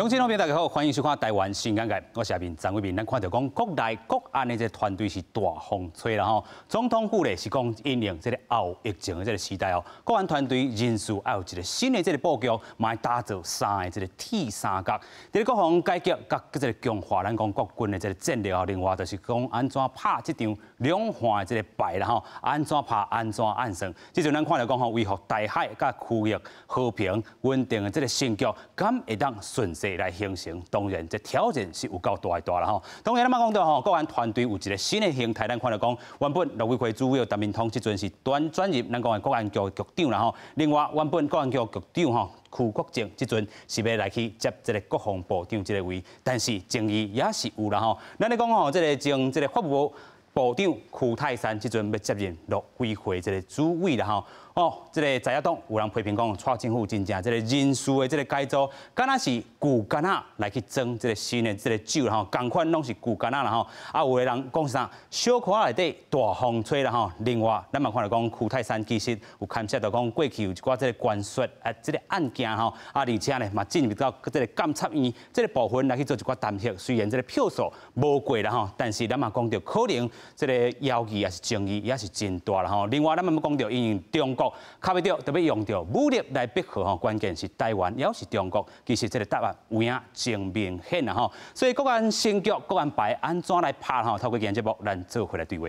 各位朋友大家好，欢迎收看《台湾新眼界》，我是阿明张伟明。咱看到讲国内国安的这团队是大风吹啦吼。总统府咧是讲因应这个后疫情的这个时代哦，国安团队人数要有一个新的这个布局，嘛打造三个这个铁三角。在国防改革甲这个强化咱讲国军的这个战略哦，另外就是讲安怎拍这场两岸的这个牌啦吼，安怎拍安怎按算。即阵咱看到讲吼，维护台海甲区域和平稳定的这个成局，敢会当顺势来形成，当然这挑战是有够大啦吼。当然，咱嘛讲到吼，国安团队有一个新的形态，咱看到讲，原本陆委会主委陈明通即阵是转任咱讲的国安局局长啦吼。另外，原本国安局局长吼邱国正即阵是要来去接这个国防部长这个位，但是争议也是有啦吼。咱咧讲吼，这个从这个法务部长邱泰山即阵要接任陆委会这个主委啦吼。哦，这个在野党有人批评讲，蔡政府真正这个人事的这个改组，敢若是旧干仔来去装这个新的这个酒啦吼，共款拢是旧干仔啦吼。啊，有的人讲啥小可内底大风吹啦吼。另外，咱嘛看到讲，邱泰山其实有牵涉到讲过去有一寡这个官税这个案件吼，啊，而且呢嘛进入到这个监察院这个部分来去做一寡弹劾。虽然这个票数无过啦吼，但是咱嘛讲到可能这个谣言也是争议也是真大啦吼。另外，咱嘛讲到因为中国卡不到，特别用到武力来逼迫吼，关键是台湾，也是中国。其实这个答案有影真明显啦吼。所以国安新局、国安牌安怎来拍吼？透过今日节目，咱做回来对话。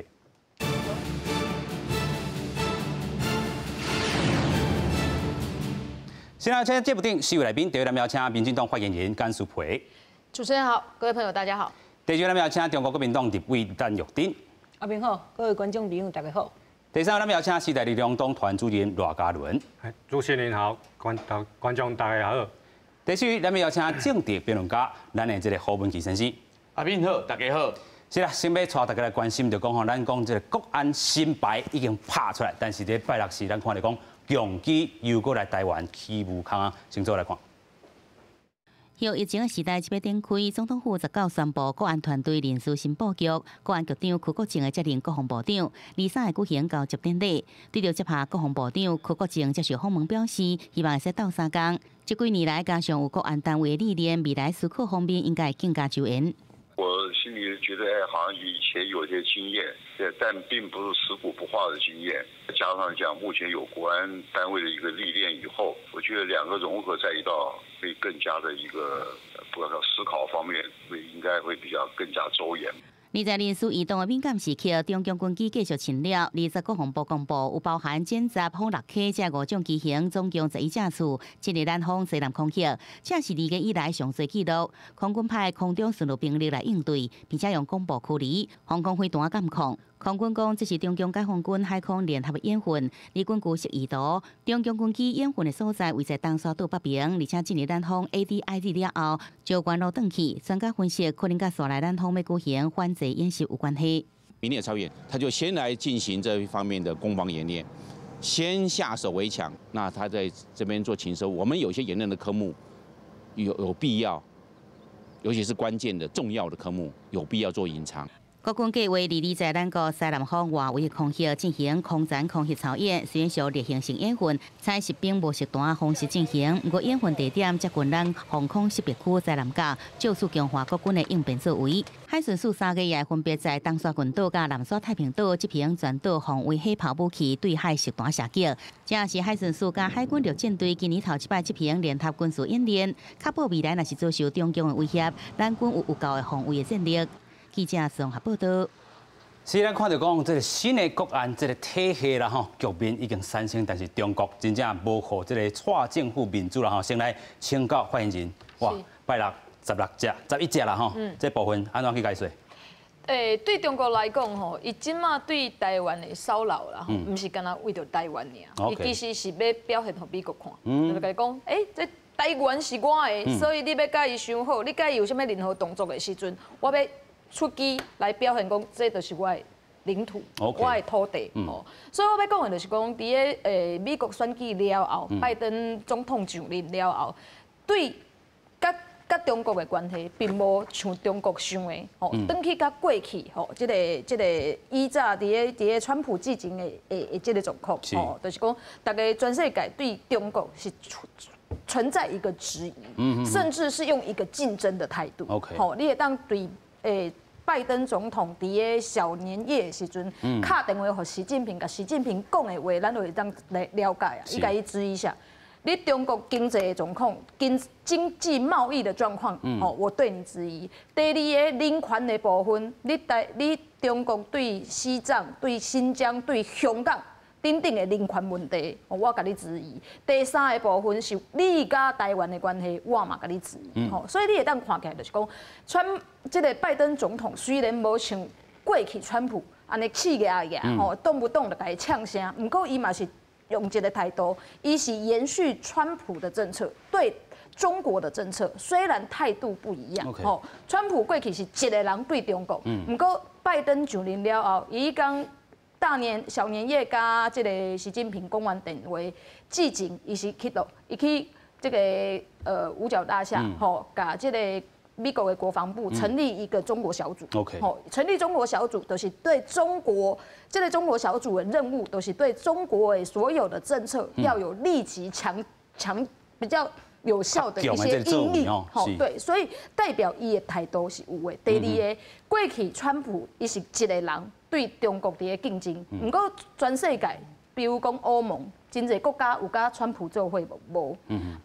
先来请节目顶4位来宾，第一位邀请民进党发言人甘淑培。主持人好，各位朋友大家好。第二位邀请中国国民党立委陈玉珍。阿平好，各位观众朋友大家好。第三位邀请时代力量党团主任罗嘉伦。主持人好，观众大家好。第四位邀请政治辩论家，咱的这个侯文琪先生。阿平好，大家好。是啦，先要带大家来关心，就讲吼，咱讲这个国安新牌已经拍出来，但是在拜六时，咱看到讲强机又过来台湾起武康啊，先做来看。由疫情的时代即要展开，总统府19宣布国安团队人事新布局，国安局长邱国正会接任国防部长，23会举行交接典礼。对着接下国防部长邱国正接受访问表示，希望会使斗3工，这几年来加上有国安单位的历练，未来思考方面应该更加周延。我心里觉得，好像以前有些经验，但并不是食古不化的经验。加上讲，目前有国安单位的一个历练以后，我觉得两个融合在一道，会更加的一个思考方面，应该会比较更加周延。20人事异动的敏感时刻，中共军机继续侵略。20国防部公布有包含歼10、轰6K 这5种机型，总共11架次，今日咱方西南空袭，这是2个以来上最纪录。空军派空中巡逻兵力来应对，并且用广播驱离，防空飞弹监控。空军讲，这是中共解放军海空联合的演训，离军故实意图。中共军机演训的所在位在东沙岛北平，而且今日咱方 ADIZ 了后，就关路转去，专家分析可能甲所来咱方要举行反制演习有关系。明年的超演，他就先来进行这一方面的攻防演练，先下手为强。那他在这边做禽收，我们有些演练的科目有必要，尤其是关键的重要的科目，有必要做隐藏。国军计划22在咱国西南方外围的空隙进行空战空袭操演，虽然属例行性演训，采实兵无实弹方式进行，不过演训地点接近咱防空识别区在南角，就此强化国军的应变作为。海巡署3个也分别在东沙群岛、甲南沙太平岛执行全岛防卫火炮武器对海实弹射击。这也是海巡署甲海军陆战队今年头一摆执行联合军事演练，确保未来若是遭受中共的威胁，咱军有够的防卫的战力。记者综合报道。是咱看到讲，这个新的国安这个体系啦吼，局面已经产生，但是中国真正无互这个蔡政府民主啦吼，先来请教发言人，哇，拜六16只、11只啦吼，这部分安怎去解说？对中国来讲吼，伊即马对台湾的骚扰啦吼，唔是干那为着台湾尔，伊其实是要表现给美国看，就甲伊讲，这台湾是我的，所以你要甲伊想好，你甲伊有啥物任何动作的时阵，我要出击来表现讲，这就是我的领土，我的土地。所以我要讲的就是讲，伫个美国选举了后，拜登总统上任了后，对甲中国的关系，并无像中国想的，转去甲过去，即个依早伫个川普之前的即个状况，就是讲，大家全世界对中国是存在一个质疑，甚至是用一个竞争的态度。OK， 好，你也当对拜登总统伫个小年夜的时阵，打电话给习近平，甲习近平讲的话，咱就会当来了解啊，伊甲伊质疑一下。你中国经济的状况、经济贸易的状况，我对你质疑。第二个人权的部分，你中国对西藏、对新疆、对香港等等的人权问题，我甲你质疑。第三个部分是你甲台湾的关系，我嘛甲你质疑。所以你会当看起来就是讲，这个拜登总统虽然无像过去川普安尼气牙牙，动不动就甲伊呛声，不过伊嘛是。用这个态度，一是延续川普的政策，对中国的政策，虽然态度不一样。川普过去是一个人对中国，不过拜登上任了后，伊讲小年夜甲这个习近平讲完电话，之前伊是去到，伊去这个五角大厦，甲这个。美国的国防部成立一个中国小组，成立中国小组都是对中国这个中国小组的任务，都是对中国的所有的政策要有立即比较有效的一些应应，对，所以代表伊的态度是有的。第二个，过去川普伊是一个人对中国的竞争，不过全世界，比如讲欧盟，真侪国家有甲川普做伙无？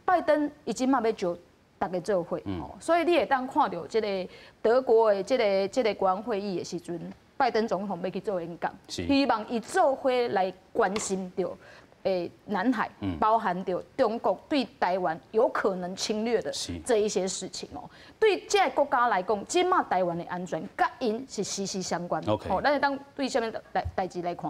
拜登已经嘛要招。大家做会，所以你会当看到这个德国的这个国安会议的时阵，拜登总统要去做演讲，希望以做会来关心到南海，包含到中国对台湾有可能侵略的这一些事情哦。对这个国家来讲，今嘛台湾的安全甲因是息息相关。咱会当对下面代志来看。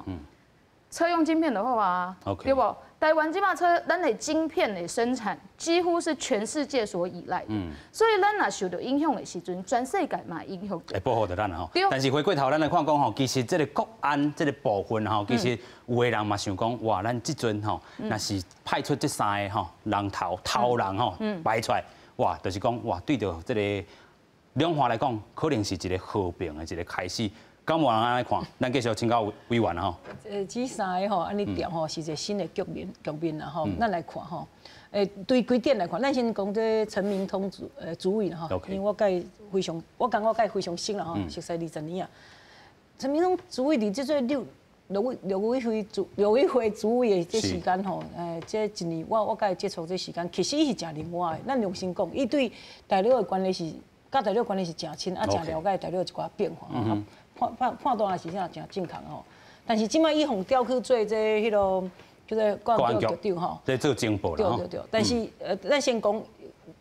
车用晶片的话，对不？台湾这把车，咱的晶片的生产几乎是全世界所依赖的，所以咱若受到影响的时阵，全世界嘛影响。会保护到咱吼。但是回过头，咱来看讲吼，其实这个国安这个部分吼，其实有的人嘛想讲，哇，咱这阵吼，若是派出这3个吼人头人吼摆出来，哇，就是讲哇，对着这个两岸来讲，可能是一个和平的一个开始。敢有人安尼看？咱继续请教委员吼。这3个吼，安尼调吼是一个新的局面啦吼。咱来看吼，对几点来看，咱先讲这陈明通主委啦吼，因为我甲伊非常，我感觉我甲伊非常熟啦吼，熟悉20年啊。陈明通主委伫这陆委会主委的这时间吼，这一年我甲伊接触这时间，其实伊是真另外的。咱良心讲，伊对大陆的关系是，甲大陆关系是真亲，啊，真了解大陆一寡变化吼。判断也是啥真正确吼，但是即摆伊互调去做这迄落叫做公安局局长吼，在做情报啦。对。但是咱先讲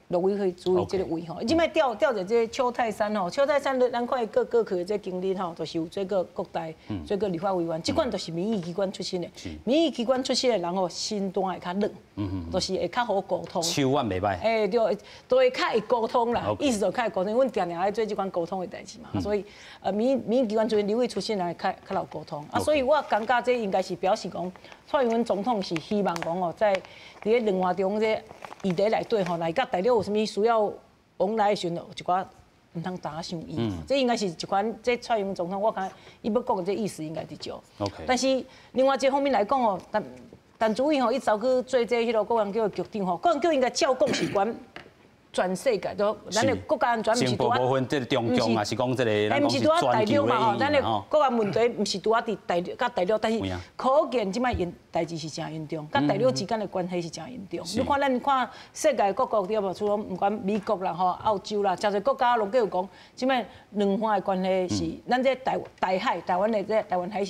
陆委会主委这个位吼，伊即摆调在这邱泰山吼，邱泰山咱看伊各区的这经历吼，都是有做过国台、做过立法委员，即款都是民意机关出身的。民意机关出身的人吼，心肝会较软，都是会较好沟通。手腕袂歹。对，都会较会沟通啦，意思就较会沟通。阮定爱做即款沟通的代志嘛，所以民意机关出身、立委出身人较有沟通。所以我感觉这应该是表示讲，蔡英文总统是希望讲哦，在伫咧两岸中这议题内底吼，来甲大陆有啥物需要往来的时阵，有一寡唔通打伤伊。这应该是一款这蔡英文总统，我感觉伊要讲的这意思应该伫少。但是另外一方面来讲哦，但主委吼，伊走去做这迄个国安局的局长吼，国安局应该照讲是管全世界都，咱的国家安全毋是拄啊，部分这个中共啊是讲这个，毋是拄啊大陆嘛吼，咱的国安问题毋是拄啊伫大陆，但是可见即摆因代志是真严重，甲大陆之间的关系是真严重。你看咱看世界各国对无，除了毋管美国啦吼、澳洲啦，真侪国家拢计有讲，即摆两岸的关系是咱这台海、台湾的这台湾海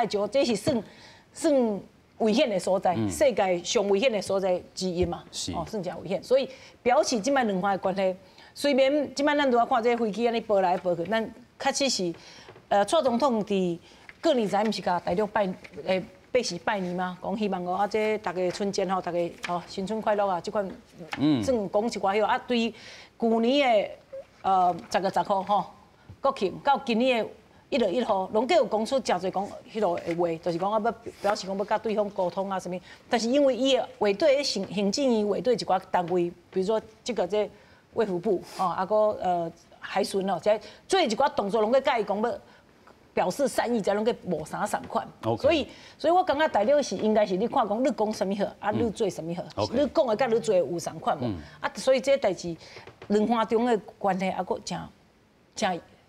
礁，这是算危险的所在，世界上危险的所在之一嘛，算真危险。所以表示即摆两岸的关系，虽然即摆咱拄啊看这飞机安尼飞来飞去，咱确实是蔡总统伫过年前毋是甲大陆拜时拜年嘛，讲希望哦这大家春节吼，大家新春快乐啊，即款算讲一寡迄啊。对去年的10月10号吼，国庆到今年的1月1号，拢计有讲出真侪讲迄落的话，就是讲要表示讲要甲对方沟通啊什么。但是因为伊的卫队行政院卫队一寡单位，比如说这个卫福部啊，还个海巡哦，即做一寡动作，拢计甲伊讲要表示善意，才能够抹3款。OK。所以我感觉第六是应该是你看讲你讲什么好，啊你做什么好，你讲的甲你做的有3款无？啊，所以这代志两方中的关系啊，佫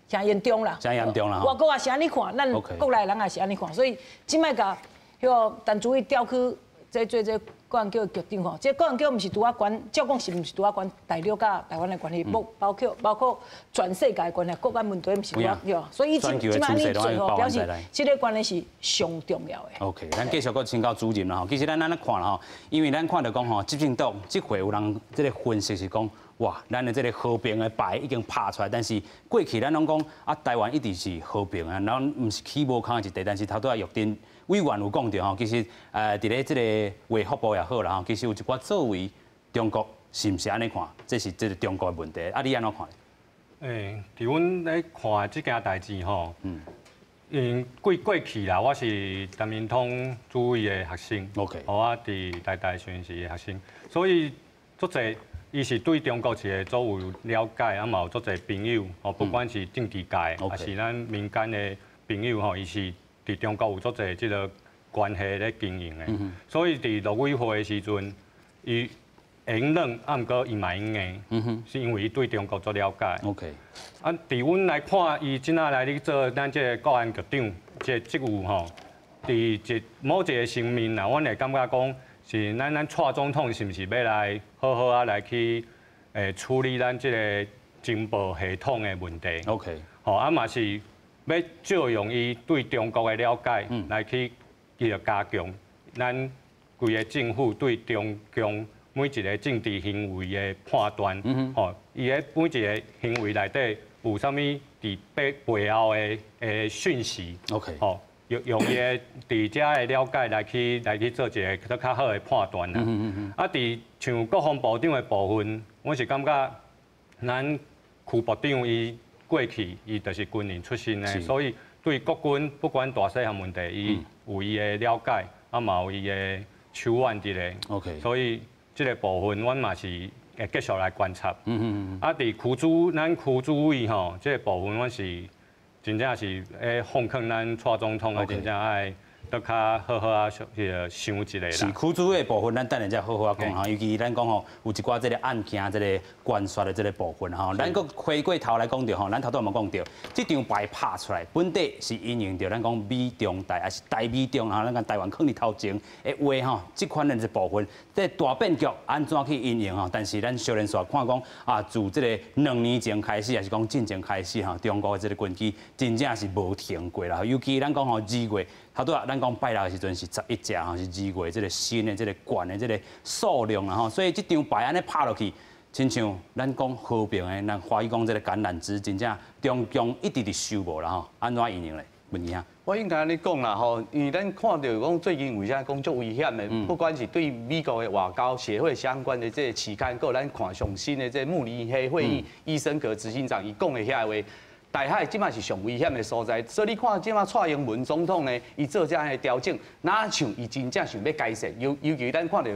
真严重啦。真严重啦。外国也是安尼看，咱国内人也是安尼看，所以即摆甲迄陈主委调去这高安局局长吼，这高安局毋是拄啊管，照讲是毋是拄啊管大陆甲台湾的关系，包括全世界的关系，国安问题毋是拄啊对，所以即摆安尼做吼，表示这个关系是上重要的。OK， 咱继续搁请教主任啦吼，其实咱安尼看啦吼，因为咱看到讲吼，执政党这回有人这个分析是讲，哇，咱的这个和平的牌已经拍出来，但是过去咱拢讲啊，台湾一直是和平啊，然后毋是起无空一地，但是头拄啊玉珍委员有讲到吼，其实伫咧这个卫福部也好啦吼，其实有一寡作为中国是毋是安尼看？这是这个中国的问题，啊，你安怎看？伫阮咧看即件代志吼，因过去啦，我是陈明通主委的学生 ，OK， 我伫台宣是学生，所以足侪伊是对中国是足有了解，啊嘛有足侪朋友，哦，不管是政治界，还是咱民间的朋友吼，伊是。伫中国有足侪即个关系咧经营的，所以伫陆委会的时阵，伊会用软，啊毋过伊嘛用硬，是因为伊对中国足了解。OK， 啊，伫阮来看，伊今仔来咧做咱即个国安局长，即个职务吼，伫某一个层面啦，阮会感觉讲是咱蔡总统是毋是要来好好啊来去处理咱即个情报系统的问题。OK， 吼啊嘛是。要借用伊对中国的了解，来去伊个加强咱规个政府对中共每一个政治行为的判断，吼，伊个每一个行为内底有啥物伫背后的讯息 ，OK， 吼，用伊个伫遮的了解来去做一个较好的判断啦。啊，伫像国防部长的部分，我是感觉咱副部长伊。过去伊就是军人出身的，所以对国军不管大细项问题，伊有伊的了解，啊嘛有伊的手腕伫咧。OK， 所以这个部分阮嘛是会继续来观察。啊，伫咱区主委吼，这个部分阮是真正是奉劝咱蔡总统啊，真正爱。都较好好啊，想一下啦。是区主委部分，咱等下再好好啊讲哈。尤其咱讲吼，有一寡这个案件、这个关系的这个部分哈。咱搁回过头来讲到吼，咱头都有讲到，这张牌拍出来，本地是因应着咱讲美中台，还是台美中哈？咱讲台湾放伫头前的话吼，这款的这部分，这大变局安怎去因应哈？但是咱小人说看讲啊，自这个2年前开始，还是讲进前开始哈，中国的这个军机真正是无停过啦。尤其咱讲吼2月。头拄啊，咱讲拜六的时阵是11只吼，是2月这个新的这个冠的这个数量啦吼，所以这张牌安尼拍落去，亲像咱讲和平的，咱华语讲这个橄榄枝，真正中共一直伫收无啦吼，安怎应用咧？问你啊？我应该安尼讲啦吼，因为咱看到讲最近为啥讲足危险的，不管是对美国的外交协会相关的这个期刊，还咱看上新的这慕尼黑会议，伊森格执行长伊讲的遐话。台海即摆是上危险的所在，所以你看即摆蔡英文总统呢，伊做这样的调整，哪像伊真正想要改善？尤其咱看到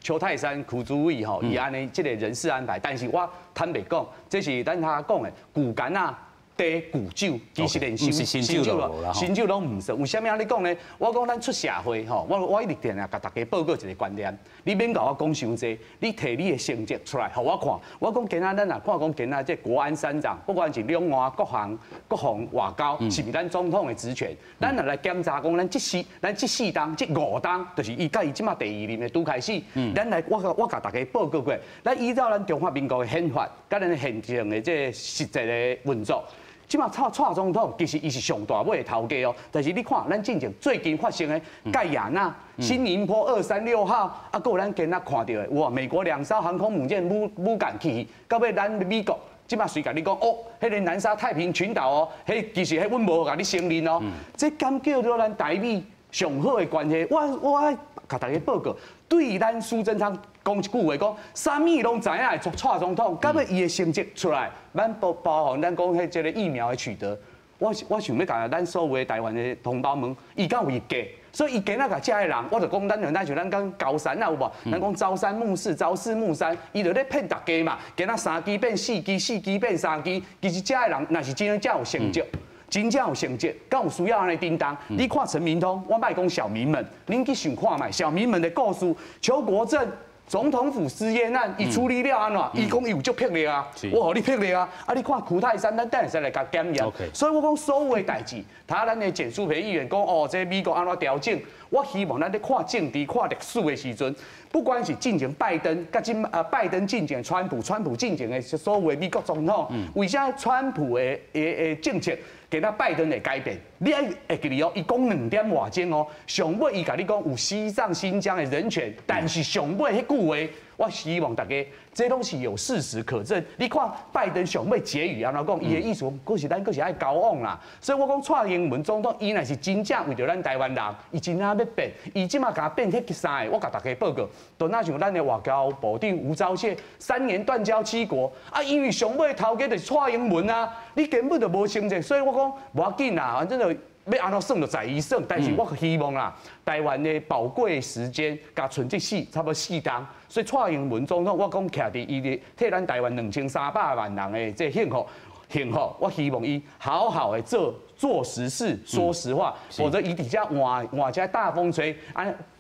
邱泰山区主委吼，伊安尼即个人事安排，但是我坦白讲，这是咱他讲的骨干啊。茶古酒，其实连新酒咯，新酒拢唔熟。为虾米安尼讲呢？我讲咱出社会吼，我一直定啊，甲大家报告一个观念。你免甲我讲伤济，你摕你的成绩出来，互我看。我讲今仔咱啊看讲今仔这国安三长，不管是两岸、国防、外交，是毋是咱总统的职权？咱也来检查讲，咱这4档、这5档，就是伊甲伊即马第2任的拄开始。咱来我甲大家报告过，咱依照咱中华民国的宪法，甲咱现政的这实际的运作。即马蔡总统其实伊是上大尾的头家哦，但是你看咱进前最近发生的盖亚那、新宁波236号，啊，还有咱今仔看到的，哇，美国2艘航空母舰母舰起，到尾咱美国即马随甲你讲哦，迄个南沙太平群岛哦，迄其实迄阮无甲你承认哦，这敢叫做咱台美上好的关系？我爱甲大家报告，对于咱苏贞昌。讲一句话，讲啥物拢知影的蔡总统，到尾伊的成绩出来，咱包含咱讲迄个疫苗的取得，我想要甲咱所有的台湾的同胞们，伊敢有伊假，所以伊今仔甲遮个人，我就讲咱像咱讲高山啊有无？咱讲朝三暮四，朝四暮三，伊就咧骗大家嘛。今仔3支变4支，4支变3支，其实遮个人若是真正有成绩。真正有成绩，敢有需要安尼叮当？你看陈明通，我卖讲小民们，您去想看卖小民们的故事，邱国正。总统府私烟案，伊处理了安怎？伊讲伊有足魄力啊，我互你魄力啊！啊，你看苦泰山，咱等下再来甲检验。所以我讲所有的代志，他咱的简书培议员讲哦，这美国安怎调整？我希望咱咧看政治、看历史的时阵，不管是进前拜登，甲拜登进前川普进前的所有的美国总统，为啥川普的政策？给他拜登的改变，你会记哩哦，伊讲2点外钟哦，上尾伊甲你讲有西藏、新疆的人权，但是上尾迄句话，我希望大家这拢是有事实可证。你看拜登上尾结语安怎讲，伊的意思佫是咱佫是爱交往啦。所以我讲蔡英文总统，伊若是真正为着咱台湾人，伊真正要变，伊即马甲变迄三个，我甲大家报告，就那像咱的外交部长吴钊燮3年断交7国，啊，因为上尾头家就是蔡英文啊，你根本就无成绩，所以我讲。无要紧啦，反正就要安怎算就在伊算，但是我希望啦，台湾的宝贵时间，甲剩这差不多4天，所以蔡英文总统我讲徛伫伊的替咱台湾2300万人的这幸福，我希望伊好好的做实事，说实话，否则伊底下换遮大风吹，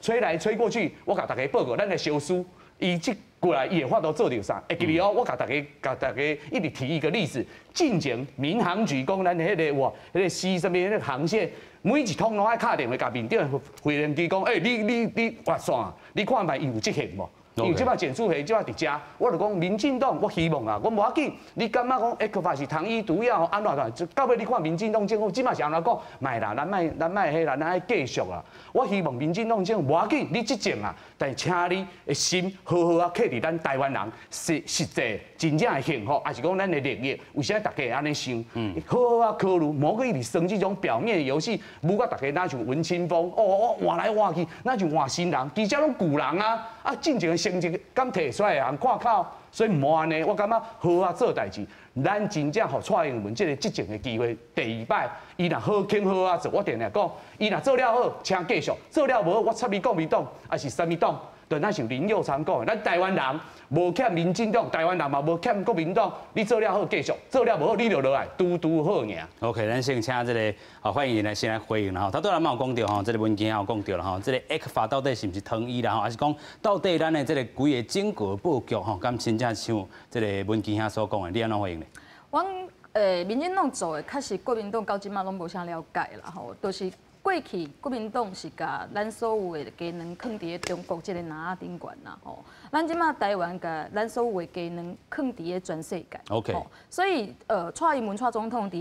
吹来吹过去，我甲大家报告，咱的小书，伊即。过来也话都做到啥？会记哩哦，我甲大家一直提一个例子，进前民航局讲咱迄个西什么迄个航线，每一通拢爱敲电话甲面顶飞行机讲，你划线，你看卖有执行无？因为即摆简书培即摆伫遮，我就讲民进党，我希望啊，我无要紧，你感觉讲ECFA是糖衣毒药安怎？到尾你看民进党政府即摆是安怎讲？卖啦，咱卖迄啦，咱爱继续啦。我希望民进党政府无要紧，你执政啊，但是请你的心好好啊，刻伫咱台湾人实际真正的幸福，还是讲咱的利益？为啥大家会安尼想？好好啊考虑，莫去一直生这种表面的游戏，不甲大家哪像文青风，我换来换去，哪像换新人，其实拢旧人啊！啊，进前成绩敢摕出来的人看口，所以莫安尼，我感觉好好做代志。咱真正互蔡英文这个执政的机会，第2摆，伊若好轻好啊做，我定定讲，伊若做了好，请继续；做了无，我插你国民党，还是啥物党？就咱像林佑昌讲的，咱台湾人无欠民进党，台湾人嘛无欠国民党。你做了好继续，做了无好你就落来，拄好尔。OK， 咱先请这个欢迎来先来回应啦。他对咱嘛有讲到吼，这个文件也有讲到啦吼，这个 ECFA 到底是不是统一啦吼，还是讲到底咱的这个规个整个布局吼，敢真正像这个文件遐所讲的，你安怎回应呢？阮民进党做的，确实国民党到即马拢无啥了解啦吼，都是。过去国民党是甲咱所有的技能放伫中国这个篮顶悬啦吼，咱即马台湾甲咱所有的技能放伫全世界。OK。所以蔡英文蔡总统伫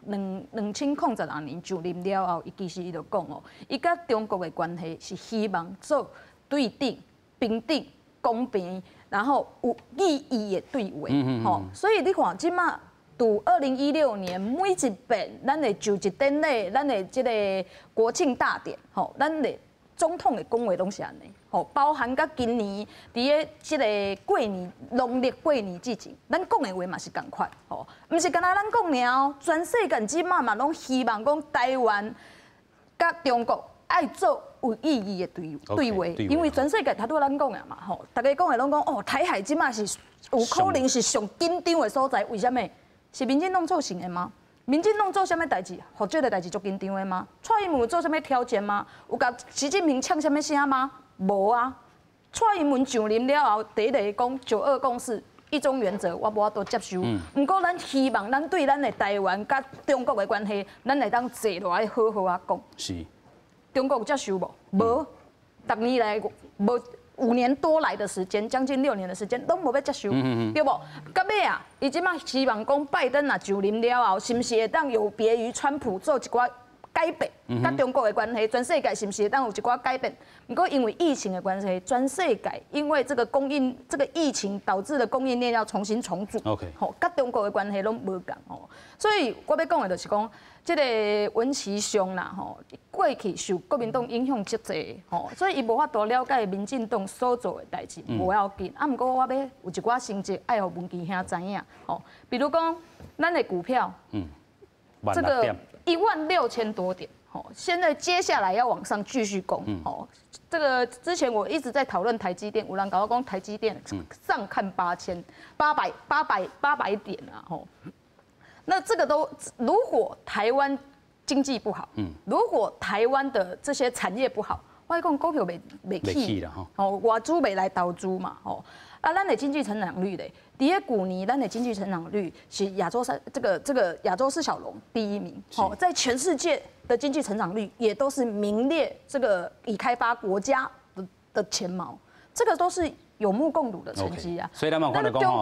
2022年就任了后，其实伊就讲哦，伊甲中国的关系是希望做对等、平等、公平，然后有意义的对话。吼，所以你看即马。từ 2016年每一遍，咱的就职典礼，咱的这个国庆大典，吼，咱的总统的讲话拢是安尼，吼，包含甲今年伫个这个过年农历过年之前，咱讲的话嘛是共款，吼，毋是干那咱讲尔，全世界即马嘛拢希望讲台湾甲中国爱做有意义的对话，因为全世界他都咱讲呀嘛，吼，大家讲的拢讲哦，台海即马是有可能是上紧张的所在，为什么？是民进党造成的吗？民进党做啥物代志，或这个代志足紧张的吗？蔡英文做啥物挑战吗？有甲习近平呛啥物声吗？无啊！蔡英文上任了后，第一个讲9·2共识、一中原则，我无法度接受。不过咱希望咱对咱的台湾甲中国的关系，咱会当坐落来好好啊讲。是。中国有接受无？无。10年来无。5年多来的时间，将近6年的时间，拢无要接受，对不？到尾啊，伊即马希望讲拜登啊就任了后，是毋是会当有别于川普做一寡改变，甲中国的关系，全世界是毋是会当有一寡改变？不过因为疫情的关系，全世界因为这个疫情导致的供应链要重新重组，吼，甲中国的关系拢无共吼，所以我要讲的就是讲。这个文其兄啦，吼，过去受国民党影响足济，吼，所以伊无法度了解民进党所做的代志，无要紧。啊，毋过我要有一寡成绩爱互文基兄知影，吼，比如讲咱的股票，这个16000多点，吼，现在接下来要往上继续攻，吼，这个之前我一直在讨论台积电，有人搞我讲台积电上看800点啊，吼。那这个都如果台湾经济不好，如果台湾的这些产业不好，我讲股票没起了哈，外资没来投资嘛，咱的经济成长率嘞，第二股年咱的经济成长率是亚洲亚洲四小龙第1名，在全世界的经济成长率也都是名列这个已开发国家的前茅，这个都是有目共睹的成绩啊。所以咱们看到讲中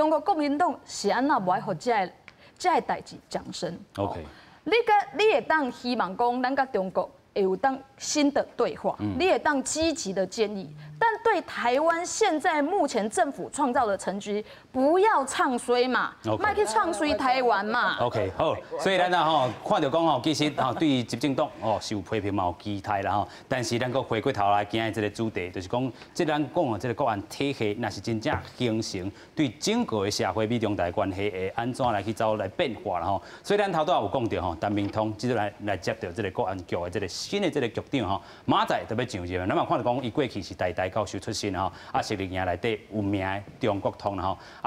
国国民党是安那不爱互这代志掌声。OK。你也当希望讲，咱甲中国会有当新的对话，你也当积极的建议，但对台湾现在目前政府创造的成绩，不要唱衰嘛，卖去唱衰台湾嘛。OK， 好，所以咱啊看到讲其实对执政党是有批评嘛，有期待啦但是咱个回过头来今日这个主题，就是讲咱讲这个国安体系，那是真正形成对整个的社会美中台关系会安怎来去走来变化啦所以咱头拄有讲到陈明通即来接到这个国安局的这个新的这个局长马仔特别上任，咱嘛看到讲伊过去是台教授出身实力营内底有名的中国通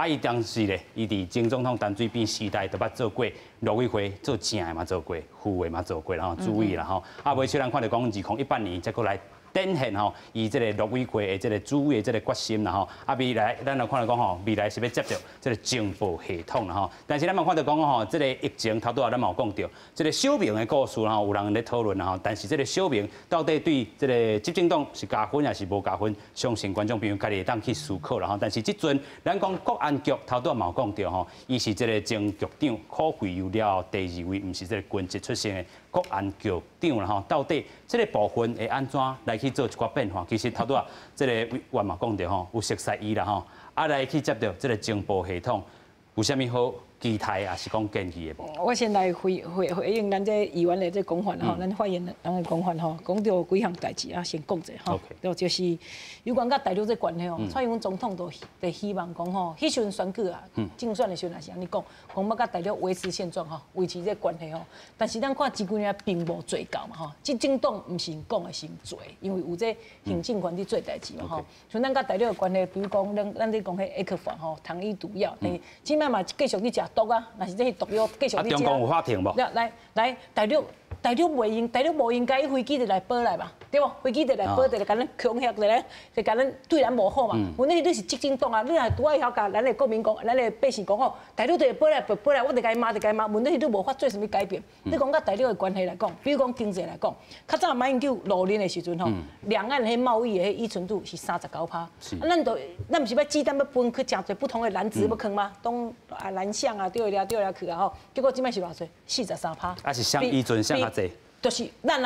伊当时咧，伊伫前总统陈水扁时代都捌做过陆委会做正的嘛做过，副的嘛做过注意啦尾咱看到讲2018年再过来展现伊这个陆委会的这个主委的这个决心啦未来咱就看到讲未来是要接到这个情报系统啦但是咱嘛看到讲这个疫情头拄咱嘛有讲到，这个小明的故事有人咧讨论但是这个小明到底对这个执政党是加分还是无加分，相信观众朋友家己会当去思考啦但是即阵咱讲国安局头拄嘛有讲到伊是这个前局长可贵有了第2位，毋是这个军职出身的国安局长啦到底这个部分会安怎来去做一寡变化？其实头拄这个委员嘛讲到有熟悉伊啦来去接到这个情报系统，有啥物好期待也是讲建议的无？我先来回应咱这议员的这讲法咱发言人的讲法讲到几项代志先讲者对，就是有关甲大陆这关系蔡英文总统都希望讲迄时阵选举竞选的时阵也是安尼讲要甲大陆维持现状维持这关系但是咱看这几年并无做到嘛执政党毋是讲的是做，因为有这行政权伫做代志嘛像咱甲大陆的关系，比如讲咱咧讲迄 A 法糖衣毒药，即摆嘛继续伫食毒啊，若是这些毒药继续伫食。中共有法庭无？来，大陆无应该飞机就来保来嘛，对无？飞机就来保，就来甲咱恐吓，就甲咱对咱无好嘛。问题你是执政党啊，你若拄爱晓甲咱的国民讲，咱的百姓讲大陆就会保来，我就该骂。问题是你无法做什么改变。你讲甲大陆的关系来讲，比如讲经济来讲，较早马英九6年的时阵两岸迄贸易的依存度是39%。咱毋是要鸡蛋要分去诚侪不同的篮子要坑吗？东南向啊，对了去结果即摆是偌济43%。啊是相依存相较济。就是咱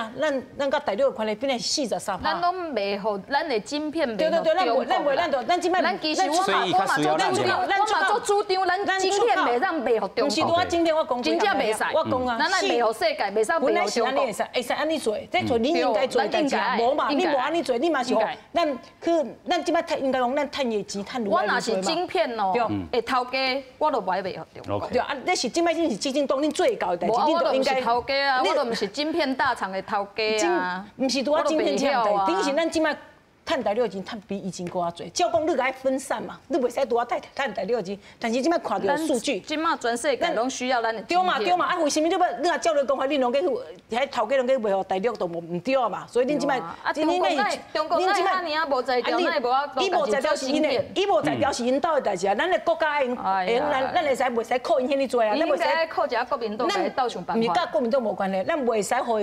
甲大陆的关系变成43%。咱拢袂互咱的晶片袂。对，咱即摆咱其实我嘛做主张，咱晶片袂让袂互中国。毋是拄啊，晶片我讲真正袂使。我讲啊，咱来袂互世界，袂使袂互中国。本来是安尼会使安尼做，这做你应该做的代志，无嘛，你无安尼做，你嘛是咱即摆应该讲咱趁的钱趁我若是晶片会头家，我都袂互中国。对啊，你是即摆你是执政党，你做会到的代志，你都应该。我都毋是头家啊，我都毋是晶片大厂的头家啊，毋是拄啊晶片厂的，等于是咱即摆趁大陆的钱，趁比以前搁较多。照讲你该分散嘛，你袂使拄啊趁大陆的钱，但是即摆看到数据，即摆全世界拢需要咱的。对嘛，啊为什么你若照你讲法，你拢去遐头家拢去卖互大陆都唔对啊嘛？所以恁即摆，中国那遐尔啊无在调，那无啊，伊无在调是因的，伊无在调是因兜的代志啊。咱的国家用，咱会使袂使靠因遐尼做啊？咱袂使靠一下国民党来斗想办法。毋是甲国民党无关系，咱袂使互。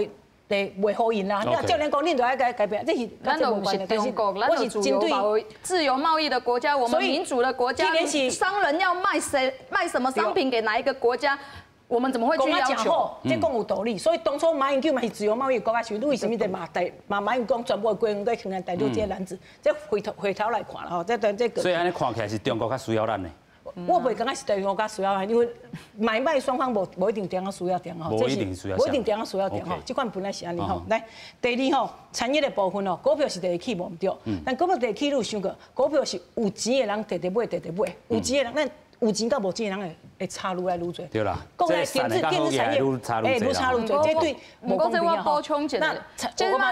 袂好因啦，你照咱讲，恁就爱改变，这是咱都不是中国，咱是自由贸易的国家，我们民主的国家，商人要卖什么商品给哪一个国家，我们怎么会去要求？这讲有道理，所以当初马英九嘛是自由贸易国家，是为什么在马英九全部的规划在去大陆这些篮子，这回头来看了这个。所以安尼看起来是中国较需要咱的。我袂感觉是中国较需要，因为买卖双方无一定点需要点无一定需要点这款本来是安尼来，第二产业的部分股票是第一起无毋对，但股票第一起你有想过，股票是有钱的人直直买，有钱的人咱有钱甲无钱的人会差愈来愈多。对啦，国内电子产业愈差愈多，这对不过这我补充一下，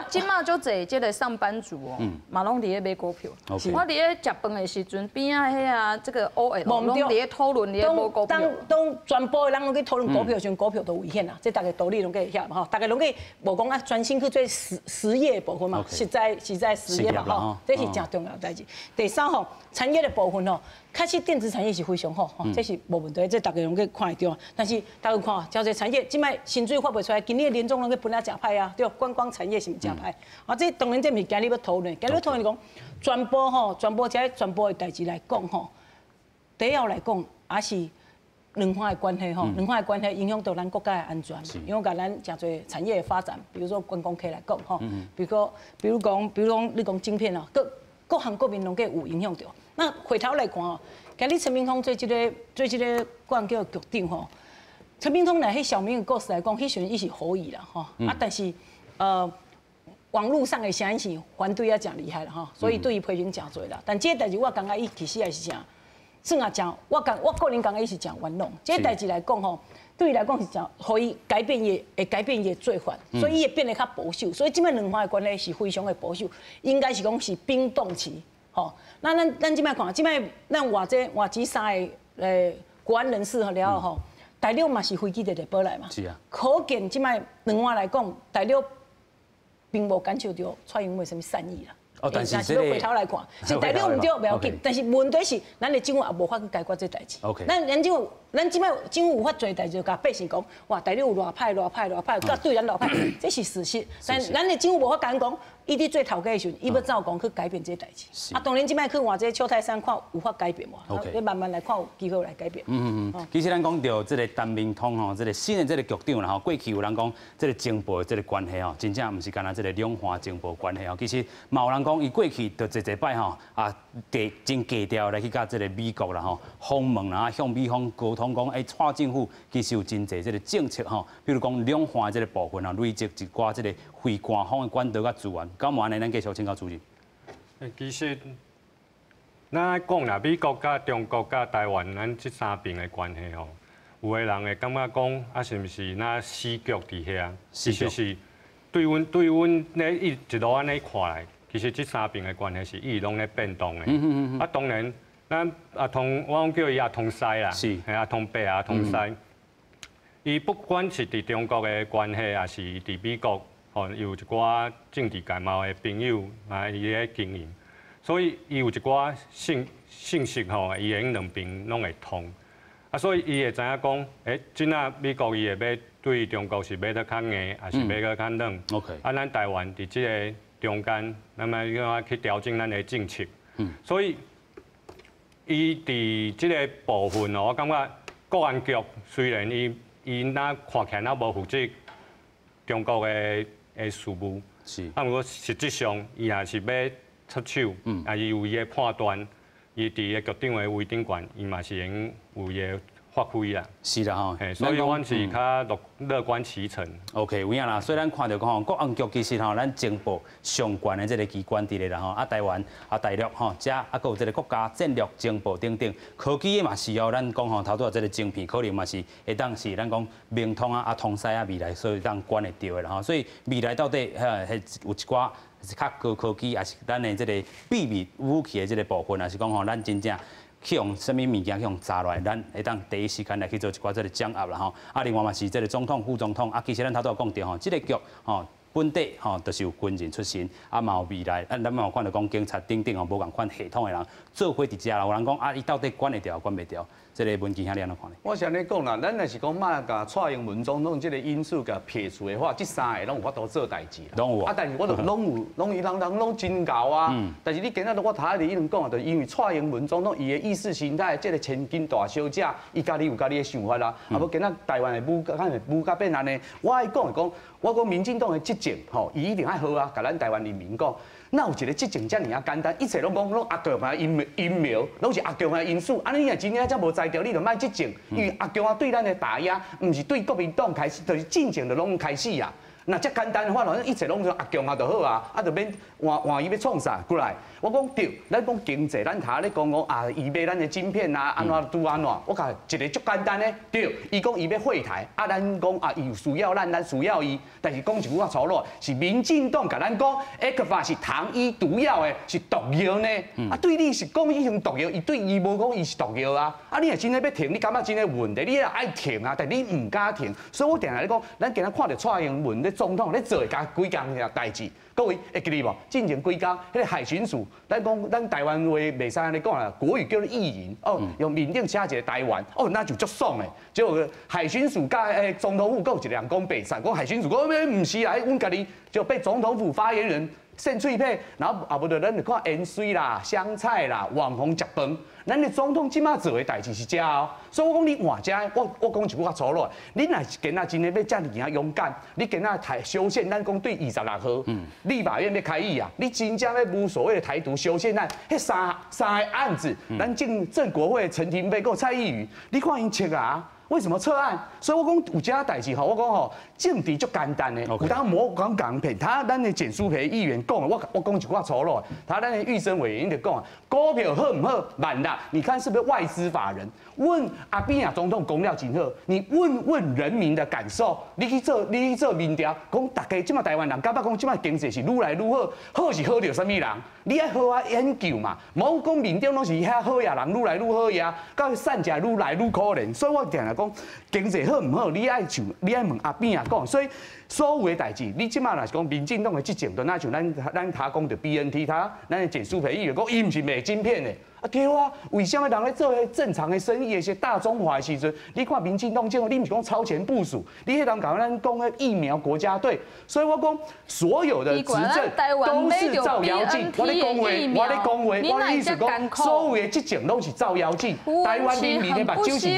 今嘛就这这个上班族哦，嘛拢伫咧买股票。我伫咧食饭的时阵，边啊迄啊这个 OL 拢伫咧讨论咧买股票。当全部的人拢去讨论股票时，股票都危险啦。这大家道理拢计晓嘛吼，大家拢计无讲啊，专心去做实业部分嘛，实在实业嘛吼，这是真重要代志。第三吼，产业的部分吼，确实电子产业是非常好吼，这是无问题，这大家拢计看得到。但是大家看，交这产业，即摆薪水发不出来，今年年终拢去分啊真歹啊，对，观光产业是毋真歹。啊，这当然这毋是今日要讨论，今日要讨论讲传播这传播的代志来讲吼，第一来讲也是两方的关系吼，两方的关系影响到咱国家的安全，影响到咱真侪产业的发展，比如说观光客来讲吼，比如讲你讲晶片哦，各行各面拢计有影响到。那回头来看哦，今日陈明通做这个官叫局长吼，陈明通来迄小明的故事来讲，迄时阵伊是可以啦吼，啊但是网络上的声音是反对啊，真厉害啦吼，所以对伊批评真多啦。但这个代志我感觉伊其实也是啥，算啊讲，我个人感觉伊是真冤枉。这个代志来讲吼，对伊来讲是真，可以改变伊的做法，所以伊会变得较保守。所以这摆两方的关系是非常的保守，应该是讲是冰冻期。吼，那咱这摆看，这摆咱外籍3个国安人士了后吼，大陆嘛是飞机直保来嘛，是啊，可见这摆两岸来讲，大陆并无感受到蔡英文什么善意啦。哦，但是这个回头来看，是大陆唔对不要紧，但是问题是咱的政府也无法去解决这代志。OK，咱即摆政府有法做代志，甲百姓讲，哇，大陆有偌歹，甲对咱偌歹，这是事实。但咱的政府无法甲讲，伊伫做头家的时阵，伊要照讲去改变这代志。啊，当然即摆去换这邱泰山看有法改变无？你慢慢来看，有机会来改变。其实咱讲到这个陈明通吼，这个新的这个局长啦吼，过去有人讲这个情报的这个关系吼，真正毋是干那这个两岸情报关系吼。其实嘛有人讲，伊过去就一摆吼啊，真低调来去甲这个美国啦吼访问啦，向美方沟通讲，蔡政府其实有真侪这个政策吼，比如讲两岸的这个部分啊，累积一寡这个非官方的管道甲资源。咁嘛安尼，咱继续请教主任。其实，咱讲啦，美国甲中国甲台湾，咱这三边的关系吼，有的人会感觉讲，啊是毋是那死局伫遐？其实是对阮咧一路安尼看来，其实这三边的关系是一直拢咧变动的。啊，当然，咱啊通我讲叫伊啊通西啦，是啊通北啊通西。伊不管是伫中国的关系，还是伫美国。吼，有一寡政治界贸的朋友啊，伊咧经营，所以伊有一寡信息吼，伊用两边拢会通，啊，所以伊会知影讲，即仔美国伊会要对中国是买得较硬，还是买得较软 ？OK， 啊，咱台湾伫即个中间，那么要去调整咱的政策，所以伊伫即个部分哦，我感觉国安局虽然伊那看起来那无负责中国的事务，是，啊，不过实际上伊也是要出手，啊，伊有伊的判断，伊伫个局长的位顶悬，伊嘛是用有伊的发挥啦。是啦吼，所以阮是较乐观其成。OK， 有影啦，所以咱看到讲吼，国安局其实吼，咱情报上悬的这个机关伫咧啦吼，啊，台湾啊，大陆吼，遮啊，佮有这个国家战略情报等等，科技的嘛是哦，咱讲吼，头拄啊，这个晶片可能嘛是会当是咱讲明通啊、通西啊未来所以当管会到的啦吼，所以未来到底有一寡是较高科技，还是咱的这个秘密武器的这个部分，还是讲吼，咱真正。去用什么物件去用砸落来，咱会当第一时间来去做一寡这个掌握啦吼。啊，另外嘛是这个总统、副总统啊，其实咱头拄有讲到吼，这个局吼本地吼都是有军人出身，啊嘛有未来，咱嘛有看到讲警察等等吼无共款系统的人做伙伫遮啦。有人讲啊，伊到底管会掉管袂掉？这个文件遐你安怎看呢？我是安尼讲啦，咱若是讲马甲蔡英文总统这个因素甲撇除的话，这三个拢有法度做代志啦。拢有啊，但是我都拢人拢真够啊。但是你今仔日我头一日讲啊，就因为蔡英文总统伊的意识形态，这个千金大小姐，伊家己有家己的想法啦。啊，无今仔台湾的武甲变安尼，我爱讲的讲，我讲民进党的执政吼，伊一定爱好啊，甲咱台湾人民讲。哪有一个执政遮尔啊简单？一切拢讲拢阿强啊阴谋，拢是阿强啊因素。安尼你若真正遮无才调，你就莫执政。因为阿强啊对咱的打压，毋是对国民党开始，就是进前就拢开始啊。那遮简单的话，一切拢说阿强啊就好啊，啊就免换伊要创啥过来。我讲对，咱讲经济，咱头咧讲啊，伊买咱的晶片啊，安怎拄安怎？我讲一个足简单的，对，伊讲伊要汇台，啊，咱讲啊，伊有需要咱需要伊，但是讲一句话粗鲁，是民进党甲咱讲，ECFA 是糖衣毒药的，是毒药呢。啊，对你是讲伊用毒药，伊对伊无讲伊是毒药啊。啊，你若真诶要停，你感觉真诶问题，你也爱停啊，但你唔敢停，所以我定下咧讲，咱今日看到蔡英文咧总统咧做几件代志。各位会记哩无？进前几工，迄个海巡署，咱台湾话袂使安尼讲啦，国语叫做意淫哦，用面顶写一个台湾，哦，那就足爽诶。结果海巡署甲总统府，佫有一个人讲白晒，讲海巡署讲唔是啦，阮家己就被总统府发言人扇嘴皮，然后啊不对，咱就看盐水啦、香菜啦、网红食饭。咱的总统即马做的代志是这哦，所以我讲你换这，我讲一句话粗鲁，你若是今仔真的要遮尔勇敢，你今仔台修宪，咱讲对26号，立法院要开议啊，你真正要无所谓的台独修宪案，迄三个案子，咱正国会陈亭妃跟蔡依瑜，你看因切啊。为什么撤案？所以我讲有这代志吼，我讲吼，政治足简单的，有当莫讲港片。他咱的简书培议员讲的，我讲一句话粗鲁，他咱的预审委员就讲啊，股票好唔好？慢啦，你看是不是外资法人？问阿扁啊总统讲了真好，你问人民的感受，你去做民调，讲大家即马台湾人感觉讲即马经济是愈来愈好，好是好着什么人？你爱好啊研究嘛，莫讲民调拢是遐好呀人愈来愈好呀，到善食愈来愈可怜。所以我定来讲经济好唔好，你爱问阿扁啊讲，所以所有的代志，你即马若是讲民进党的执政，就那像咱他讲的 BNT， 咱的简书培议员讲，伊唔是卖晶片的。啊对啊，为什么人咧做正常的生意，是大中华的时阵，你看民进党政府，你唔是讲超前部署，你迄人讲咱讲的疫苗国家队，所以我讲所有的执政都是照妖镜。我咧讲话，我的意思讲，所有的执政都是照妖镜。台湾人民的目睭是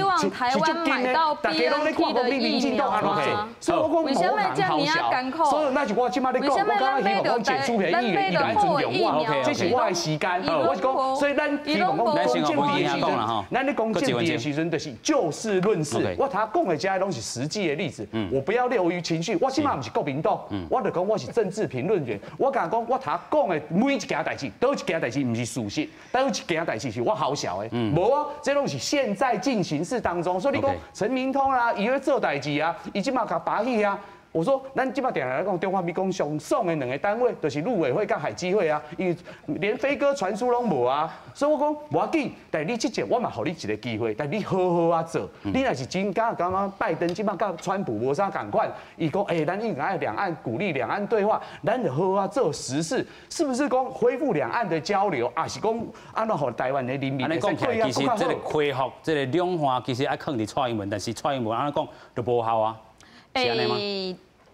足紧的，大家拢咧看讲你民进党安怎做，所以我讲无人好笑。所以那是我即马咧讲，我刚刚希望讲简书培议员伊来尊重我，这是我的时间。我是讲，所以咱。希望讲讲政治的时阵，咱咧讲政治的时阵，就是就事论事。我他讲的这些拢是实际的例子，我不要流于情绪。我起码不是国民党，我就讲我是政治评论员。我敢讲，我他讲的每一件代志，都一件代志不是事实，但有一件代志是我好笑的。无啊，这拢是现在进行式当中。所以你讲陈明通啦，伊要做代志啊，伊即马甲拔去啊。我说，咱即摆定来讲，中华民国上爽的两个单位，就是陆委会跟海基会啊，因为连飞鸽传书拢无啊，所以我讲无要紧，但你即届我嘛互你一个机会，但你好好啊做，你若是真刚刚拜登即摆甲川普无啥共款，伊讲咱应该两岸鼓励两岸对话，咱就好好啊做实事，是不是讲恢复两岸的交流，还是讲安怎互台湾的人民？安尼讲起来，其实这个恢复这个两岸其实爱坑伫蔡英文，但是蔡英文安尼讲就无效啊。